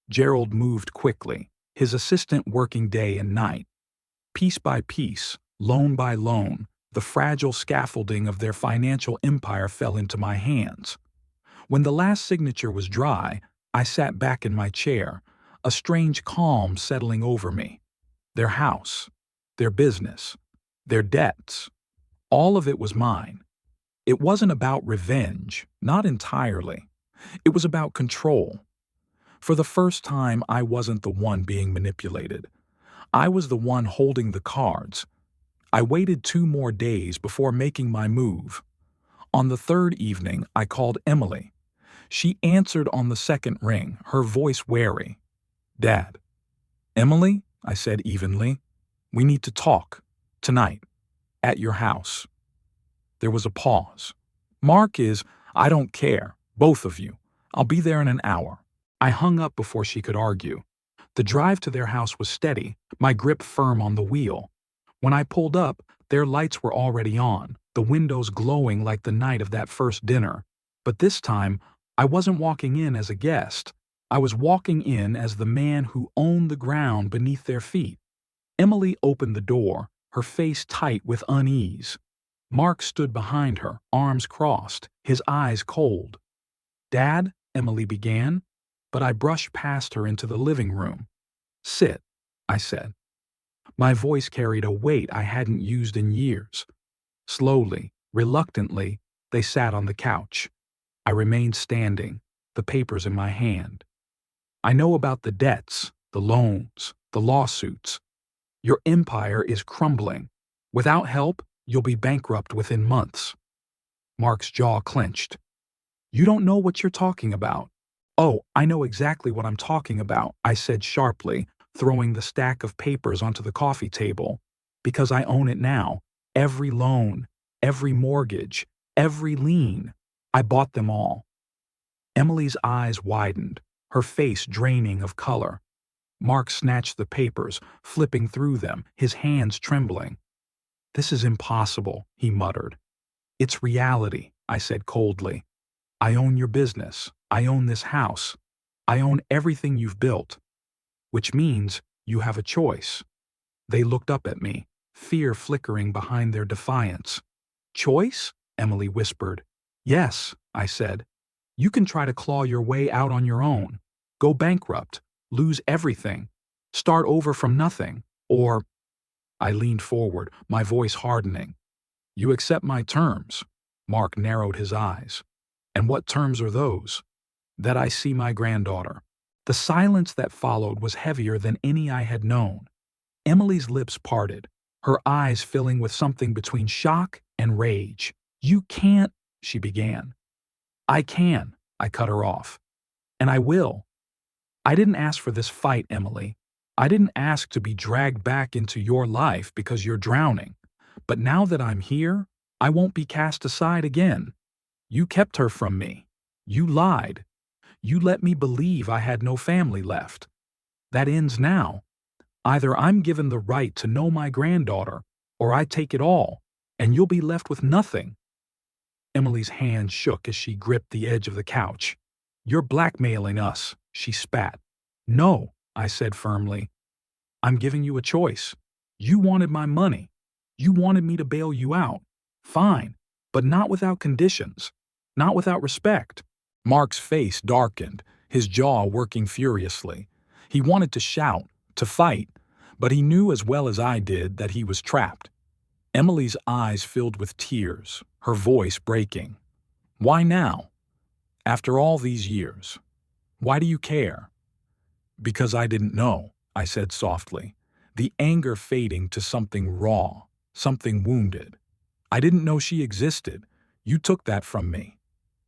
Gerald moved quickly, his assistant working day and night. Piece by piece, loan by loan, the fragile scaffolding of their financial empire fell into my hands. When the last signature was dry, I sat back in my chair, a strange calm settling over me. Their house, their business, their debts, all of it was mine. It wasn't about revenge, not entirely. It was about control. For the first time, I wasn't the one being manipulated. I was the one holding the cards. I waited 2 more days before making my move. On the third evening, I called Emily. She answered on the second ring, her voice wary. "Dad." "Emily," I said evenly, "we need to talk. Tonight. At your house." There was a pause. "Mark is, I don't care. Both of you. I'll be there in an hour." I hung up before she could argue. The drive to their house was steady, my grip firm on the wheel. When I pulled up, their lights were already on, the windows glowing like the night of that first dinner. But this time, I wasn't walking in as a guest. I was walking in as the man who owned the ground beneath their feet. Emily opened the door, her face tight with unease. Mark stood behind her, arms crossed, his eyes cold. "Dad," Emily began, but I brushed past her into the living room. "Sit," I said. My voice carried a weight I hadn't used in years. Slowly, reluctantly, they sat on the couch. I remained standing, the papers in my hand. "I know about the debts, the loans, the lawsuits. Your empire is crumbling. Without help, you'll be bankrupt within months." Mark's jaw clenched. "You don't know what you're talking about." "Oh, I know exactly what I'm talking about," I said sharply, throwing the stack of papers onto the coffee table. "Because I own it now. Every loan, every mortgage, every lien. I bought them all." Emily's eyes widened, her face draining of color. Mark snatched the papers, flipping through them, his hands trembling. "This is impossible," he muttered. "It's reality," I said coldly. "I own your business. I own this house. I own everything you've built. Which means you have a choice." They looked up at me, fear flickering behind their defiance. "Choice?" Emily whispered. "Yes," I said. You can try to claw your way out on your own, go bankrupt, lose everything, start over from nothing, or— I leaned forward, my voice hardening. You accept my terms. Mark narrowed his eyes. And what terms are those? That I see my granddaughter. The silence that followed was heavier than any I had known. Emily's lips parted, her eyes filling with something between shock and rage. You can't, she began. I can, I cut her off. And I will. I didn't ask for this fight, Emily. I didn't ask to be dragged back into your life because you're drowning. But now that I'm here, I won't be cast aside again. You kept her from me. You lied. You let me believe I had no family left. That ends now. Either I'm given the right to know my granddaughter, or I take it all, and you'll be left with nothing. Emily's hand shook as she gripped the edge of the couch. You're blackmailing us, she spat. No, I said firmly. I'm giving you a choice. You wanted my money. You wanted me to bail you out. Fine, but not without conditions. Not without respect. Mark's face darkened, his jaw working furiously. He wanted to shout, to fight, but he knew as well as I did that he was trapped. Emily's eyes filled with tears, her voice breaking. Why now? After all these years? Why do you care? Because I didn't know, I said softly, the anger fading to something raw, something wounded. I didn't know she existed. You took that from me.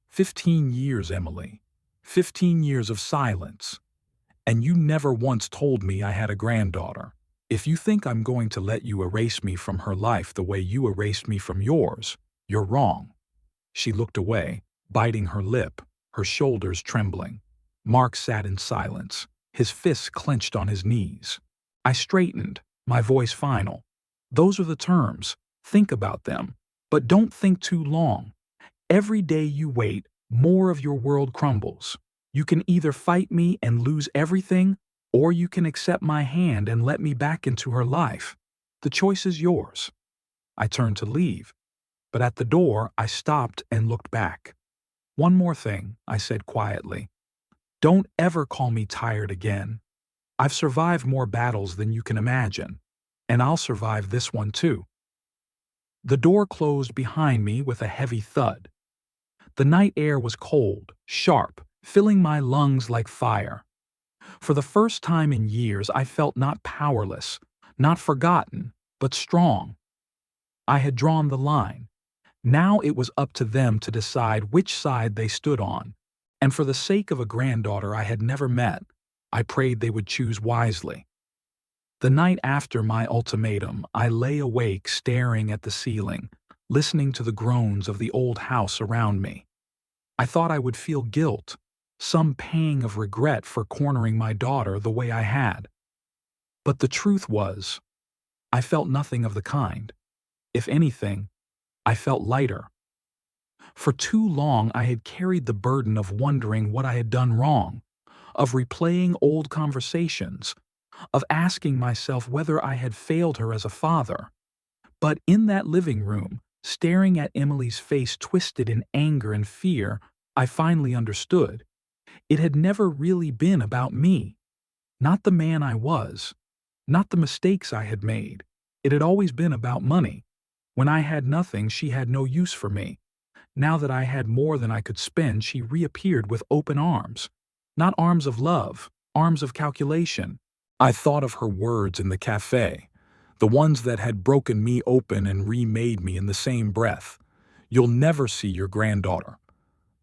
15 years, Emily. 15 years of silence. And you never once told me I had a granddaughter. If you think I'm going to let you erase me from her life the way you erased me from yours, you're wrong. She looked away, biting her lip, her shoulders trembling. Mark sat in silence, his fists clenched on his knees. I straightened, my voice final. Those are the terms. Think about them. But don't think too long. Every day you wait, more of your world crumbles. You can either fight me and lose everything, or you can accept my hand and let me back into her life. The choice is yours. I turned to leave, but at the door I stopped and looked back. One more thing, I said quietly. Don't ever call me tired again. I've survived more battles than you can imagine, and I'll survive this one too. The door closed behind me with a heavy thud. The night air was cold, sharp, filling my lungs like fire. For the first time in years, I felt not powerless, not forgotten, but strong. I had drawn the line. Now it was up to them to decide which side they stood on, and for the sake of a granddaughter I had never met, I prayed they would choose wisely. The night after my ultimatum, I lay awake staring at the ceiling, listening to the groans of the old house around me. I thought I would feel guilt, some pang of regret for cornering my daughter the way I had. But the truth was, I felt nothing of the kind. If anything, I felt lighter. For too long I had carried the burden of wondering what I had done wrong, of replaying old conversations, of asking myself whether I had failed her as a father. But in that living room, staring at Emily's face twisted in anger and fear, I finally understood. It had never really been about me. Not the man I was. Not the mistakes I had made. It had always been about money. When I had nothing, she had no use for me. Now that I had more than I could spend, she reappeared with open arms. Not arms of love, arms of calculation. I thought of her words in the cafe, the ones that had broken me open and remade me in the same breath. You'll never see your granddaughter.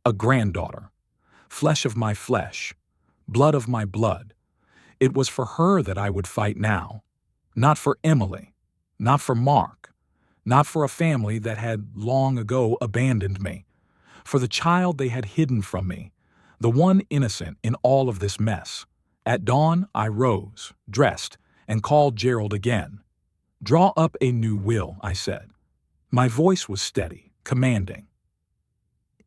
A granddaughter. Flesh of my flesh. Blood of my blood. It was for her that I would fight now. Not for Emily. Not for Mark. Not for a family that had long ago abandoned me. For the child they had hidden from me. The one innocent in all of this mess. At dawn, I rose, dressed, and called Gerald again. Draw up a new will, I said. My voice was steady, commanding.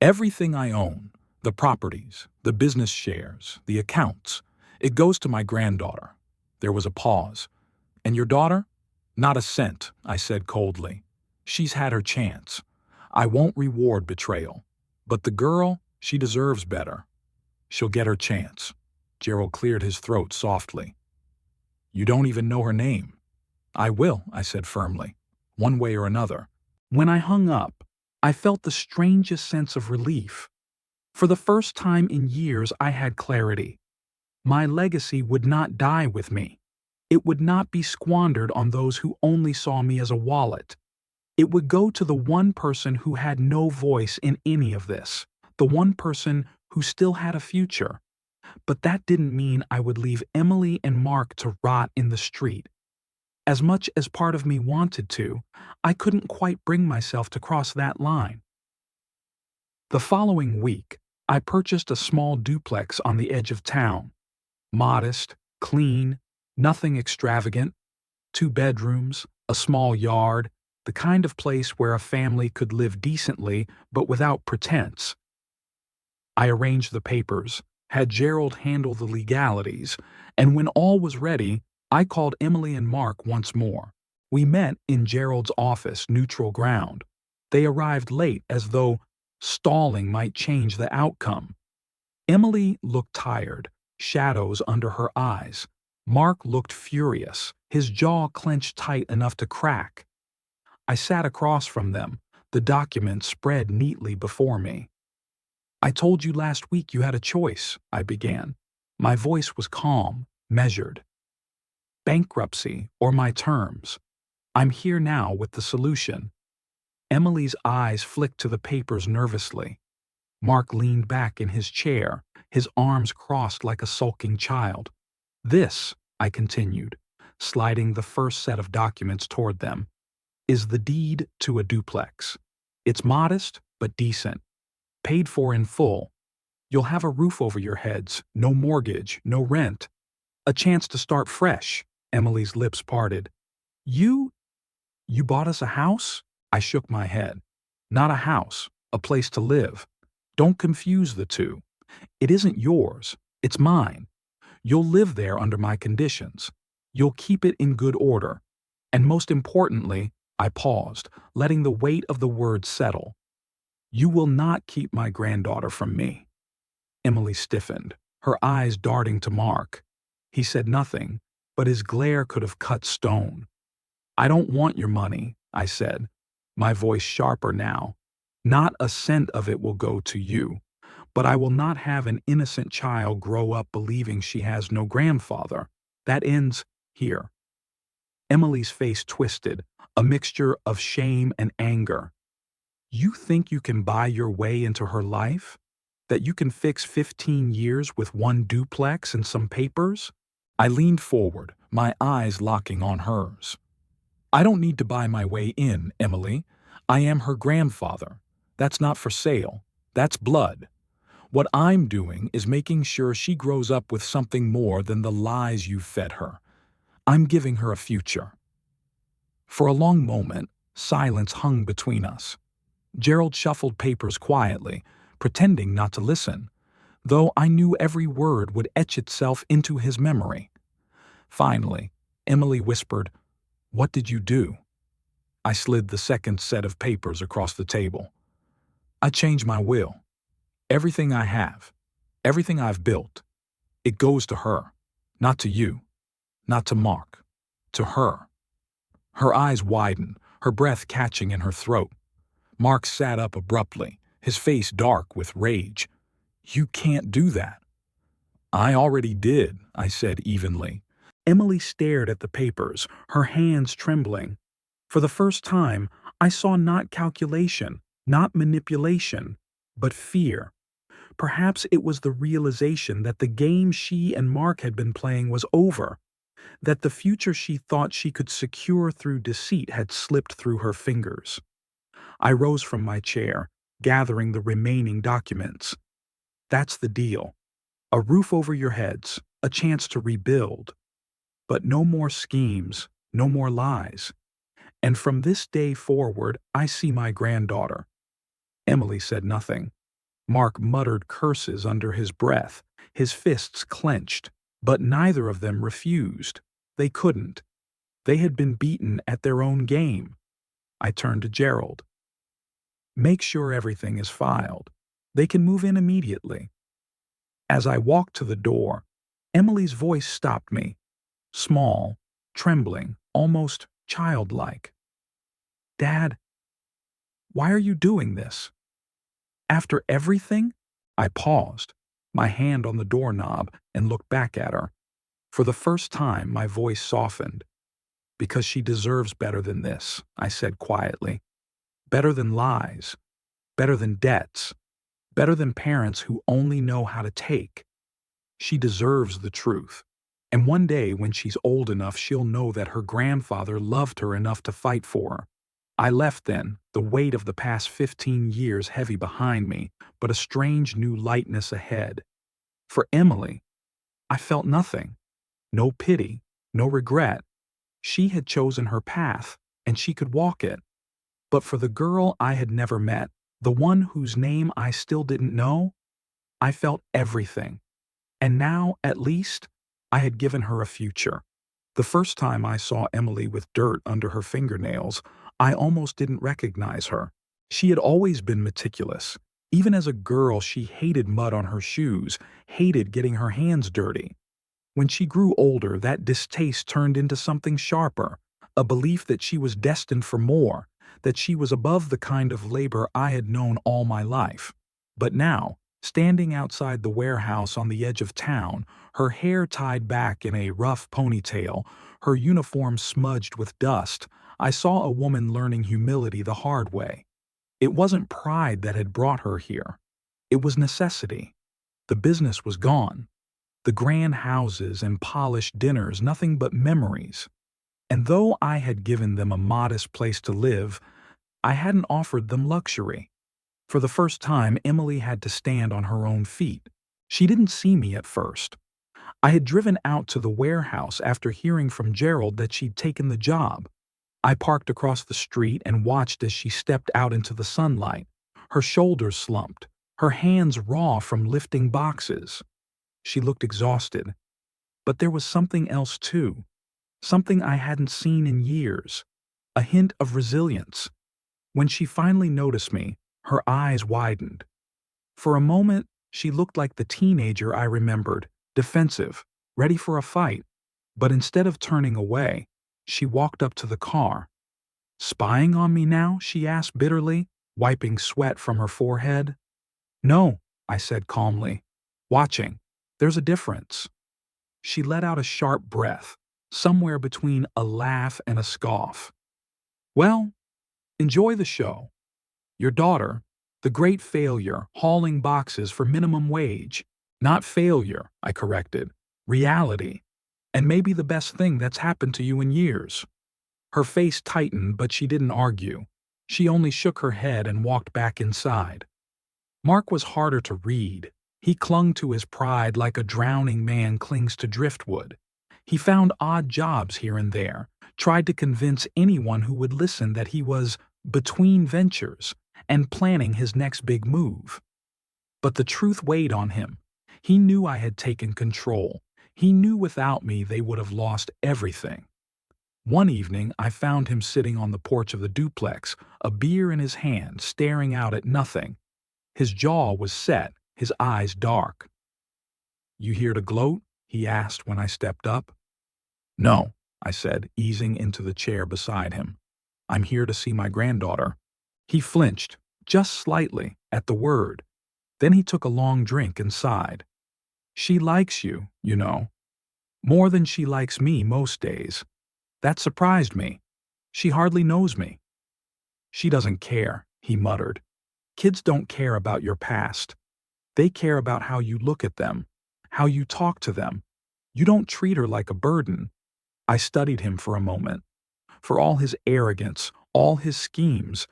Everything I own, the properties, the business shares, the accounts, it goes to my granddaughter. There was a pause. And your daughter? Not a cent, I said coldly. She's had her chance. I won't reward betrayal. But the girl, She deserves better. She'll get her chance. Gerald cleared his throat softly. You don't even know her name. I will, I said firmly, one way or another. When I hung up, I felt the strangest sense of relief. For the first time in years, I had clarity. My legacy would not die with me. It would not be squandered on those who only saw me as a wallet. It would go to the one person who had no voice in any of this, the one person who still had a future. But that didn't mean I would leave Emily and Mark to rot in the street. As much as part of me wanted to, I couldn't quite bring myself to cross that line. The following week, I purchased a small duplex on the edge of town. Modest, clean, nothing extravagant, 2 bedrooms, a small yard, the kind of place where a family could live decently but without pretense. I arranged the papers, had Gerald handle the legalities, and when all was ready, I called Emily and Mark once more. We met in Gerald's office, neutral ground. They arrived late as though stalling might change the outcome. Emily looked tired, shadows under her eyes. Mark looked furious, his jaw clenched tight enough to crack. I sat across from them, the document spread neatly before me. I told you last week you had a choice, I began. My voice was calm, measured. Bankruptcy or my terms. I'm here now with the solution. Emily's eyes flicked to the papers nervously. Mark leaned back in his chair, his arms crossed like a sulking child. This, I continued, sliding the first set of documents toward them, is the deed to a duplex. It's modest, but decent. Paid for in full. You'll have a roof over your heads, no mortgage, no rent. A chance to start fresh. Emily's lips parted. You bought us a house? I shook my head. Not a house, a place to live. Don't confuse the two. It isn't yours, it's mine. You'll live there under my conditions. You'll keep it in good order. And most importantly, I paused, letting the weight of the words settle. You will not keep my granddaughter from me. Emily stiffened, her eyes darting to Mark. He said nothing, but his glare could have cut stone. I don't want your money, I said, my voice sharper now. Not a cent of it will go to you, but I will not have an innocent child grow up believing she has no grandfather. That ends here. Emily's face twisted, a mixture of shame and anger. You think you can buy your way into her life? That you can fix 15 years with one duplex and some papers? I leaned forward, my eyes locking on hers. I don't need to buy my way in, Emily. I am her grandfather. That's not for sale. That's blood. What I'm doing is making sure she grows up with something more than the lies you've fed her. I'm giving her a future. For a long moment, silence hung between us. Gerald shuffled papers quietly, pretending not to listen, though I knew every word would etch itself into his memory. Finally, Emily whispered, "What did you do?" I slid the second set of papers across the table. I changed my will. Everything I have, everything I've built, it goes to her, not to you, not to Mark, to her. Her eyes widened, her breath catching in her throat. Mark sat up abruptly, his face dark with rage. You can't do that. I already did, I said evenly. Emily stared at the papers, her hands trembling. For the first time, I saw not calculation, not manipulation, but fear. Perhaps it was the realization that the game she and Mark had been playing was over, that the future she thought she could secure through deceit had slipped through her fingers. I rose from my chair, gathering the remaining documents. That's the deal. A roof over your heads, a chance to rebuild. But no more schemes, no more lies. And from this day forward, I see my granddaughter. Emily said nothing. Mark muttered curses under his breath, his fists clenched, but neither of them refused. They couldn't. They had been beaten at their own game. I turned to Gerald. Make sure everything is filed. They can move in immediately. As I walked to the door, Emily's voice stopped me, small, trembling, almost childlike. Dad, why are you doing this? After everything? I paused, my hand on the doorknob, and looked back at her. For the first time, my voice softened. Because she deserves better than this, I said quietly. Better than lies, better than debts, better than parents who only know how to take. She deserves the truth. And one day, when she's old enough, she'll know that her grandfather loved her enough to fight for her. I left then, the weight of the past 15 years heavy behind me, but a strange new lightness ahead. For Emily, I felt nothing. No pity, no regret. She had chosen her path, and she could walk it. But for the girl I had never met, the one whose name I still didn't know, I felt everything. And now, at least, I had given her a future. The first time I saw Emily with dirt under her fingernails, I almost didn't recognize her. She had always been meticulous. Even as a girl, she hated mud on her shoes, hated getting her hands dirty. When she grew older, that distaste turned into something sharper, a belief that she was destined for more, that she was above the kind of labor I had known all my life. But now, standing outside the warehouse on the edge of town, her hair tied back in a rough ponytail, her uniform smudged with dust, I saw a woman learning humility the hard way. It wasn't pride that had brought her here. It was necessity. The business was gone. The grand houses and polished dinners, nothing but memories. And though I had given them a modest place to live, I hadn't offered them luxury. For the first time, Emily had to stand on her own feet. She didn't see me at first. I had driven out to the warehouse after hearing from Gerald that she'd taken the job. I parked across the street and watched as she stepped out into the sunlight, her shoulders slumped, her hands raw from lifting boxes. She looked exhausted. But there was something else too, something I hadn't seen in years, a hint of resilience. When she finally noticed me, her eyes widened. For a moment, she looked like the teenager I remembered, defensive, ready for a fight. But instead of turning away, she walked up to the car. "Spying on me now?" she asked bitterly, wiping sweat from her forehead. "No," I said calmly. "Watching. There's a difference." She let out a sharp breath, somewhere between a laugh and a scoff. "Well, enjoy the show. Your daughter, the great failure, hauling boxes for minimum wage. Not failure," I corrected. "Reality. And maybe the best thing that's happened to you in years." Her face tightened, but she didn't argue. She only shook her head and walked back inside. Mark was harder to read. He clung to his pride like a drowning man clings to driftwood. He found odd jobs here and there, tried to convince anyone who would listen that he was between ventures and planning his next big move. But the truth weighed on him. He knew I had taken control. He knew without me they would have lost everything. One evening, I found him sitting on the porch of the duplex, a beer in his hand, staring out at nothing. His jaw was set, his eyes dark. "You here to gloat?" he asked when I stepped up. "No," I said, easing into the chair beside him. "I'm here to see my granddaughter." He flinched, just slightly, at the word. Then he took a long drink and sighed. "She likes you, you know. More than she likes me most days. That surprised me. She hardly knows me." "She doesn't care," he muttered. "Kids don't care about your past. They care about how you look at them, how you talk to them. You don't treat her like a burden." I studied him for a moment. For all his arrogance, all his schemes,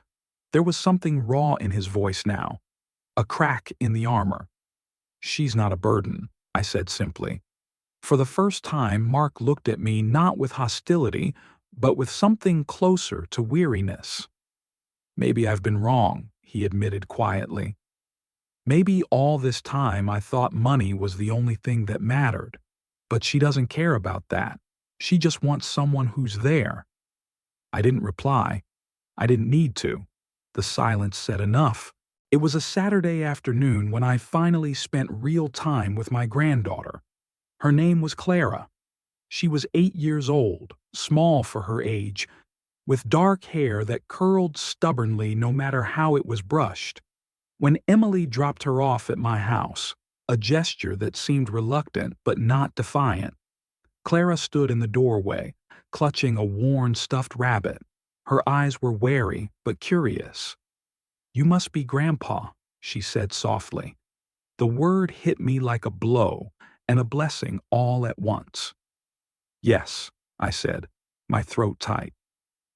there was something raw in his voice now, a crack in the armor. "She's not a burden," I said simply. For the first time, Mark looked at me not with hostility, but with something closer to weariness. "Maybe I've been wrong," he admitted quietly. "Maybe all this time I thought money was the only thing that mattered. But she doesn't care about that. She just wants someone who's there." I didn't reply. I didn't need to. The silence said enough. It was a Saturday afternoon when I finally spent real time with my granddaughter. Her name was Clara. She was 8 years old, small for her age, with dark hair that curled stubbornly no matter how it was brushed. When Emily dropped her off at my house, a gesture that seemed reluctant but not defiant, Clara stood in the doorway, clutching a worn stuffed rabbit. Her eyes were wary but curious. "You must be Grandpa," she said softly. The word hit me like a blow and a blessing all at once. "Yes," I said, my throat tight.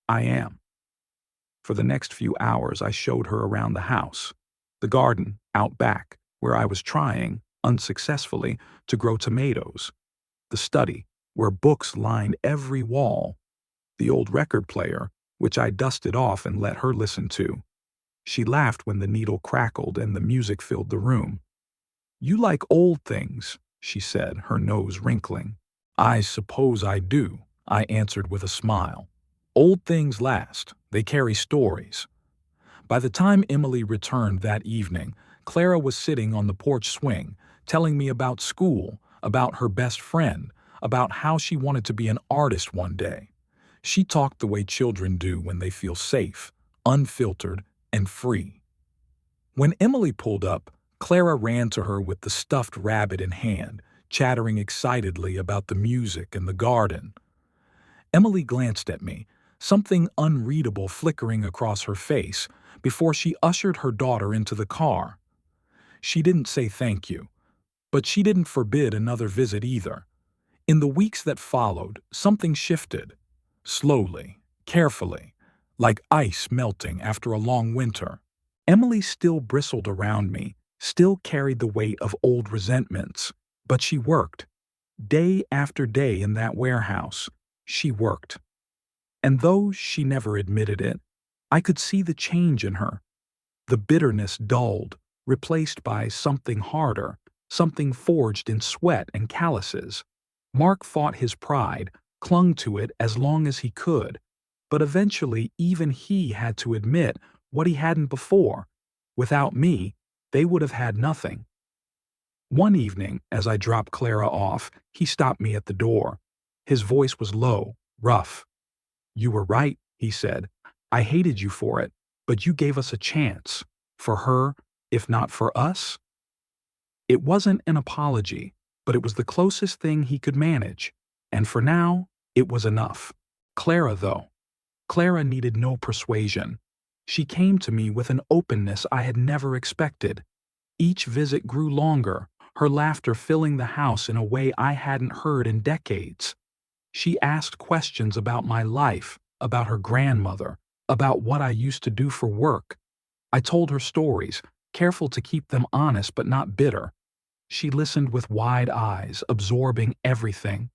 "I am." For the next few hours I showed her around the house, the garden out back, where I was trying, unsuccessfully, to grow tomatoes, the study, where books lined every wall, the old record player, which I dusted off and let her listen to. She laughed when the needle crackled and the music filled the room. "You like old things," she said, her nose wrinkling. "I suppose I do," I answered with a smile. "Old things last. They carry stories." By the time Emily returned that evening, Clara was sitting on the porch swing, telling me about school, about her best friend, about how she wanted to be an artist one day. She talked the way children do when they feel safe, unfiltered, and free. When Emily pulled up, Clara ran to her with the stuffed rabbit in hand, chattering excitedly about the music and the garden. Emily glanced at me, something unreadable flickering across her face, before she ushered her daughter into the car. She didn't say thank you, but she didn't forbid another visit either. In the weeks that followed, something shifted. Slowly, carefully, like ice melting after a long winter. Emily still bristled around me, still carried the weight of old resentments, but she worked. Day after day in that warehouse, she worked. And though she never admitted it, I could see the change in her. The bitterness dulled, replaced by something harder, something forged in sweat and calluses. Mark fought his pride, clung to it as long as he could, but eventually even he had to admit what he hadn't before. Without me, they would have had nothing. One evening, as I dropped Clara off, he stopped me at the door. His voice was low, rough. "You were right," he said. "I hated you for it, but you gave us a chance. For her, if not for us." It wasn't an apology, but it was the closest thing he could manage. And for now, it was enough. Clara, though. Clara needed no persuasion. She came to me with an openness I had never expected. Each visit grew longer, her laughter filling the house in a way I hadn't heard in decades. She asked questions about my life, about her grandmother, about what I used to do for work. I told her stories, careful to keep them honest but not bitter. She listened with wide eyes, absorbing everything.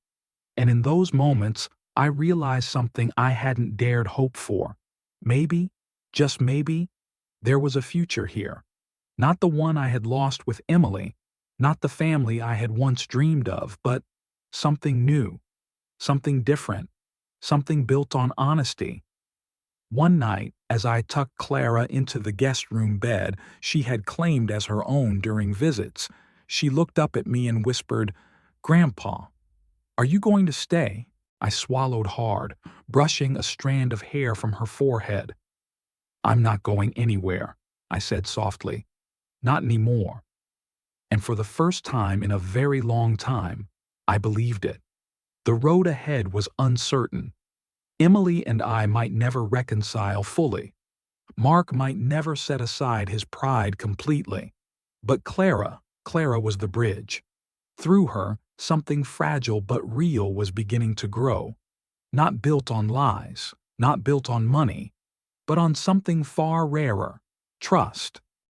And in those moments, I realized something I hadn't dared hope for. Maybe, just maybe, there was a future here. Not the one I had lost with Emily, not the family I had once dreamed of, but something new, something different, something built on honesty. One night, as I tucked Clara into the guest room bed she had claimed as her own during visits, she looked up at me and whispered, "Grandpa, are you going to stay?" I swallowed hard, brushing a strand of hair from her forehead. "I'm not going anywhere," I said softly. "Not anymore." And for the first time in a very long time, I believed it. The road ahead was uncertain. Emily and I might never reconcile fully. Mark might never set aside his pride completely. But Clara was the bridge. Through her, something fragile but real was beginning to grow. Not built on lies, not built on money, but on something far rarer: trust.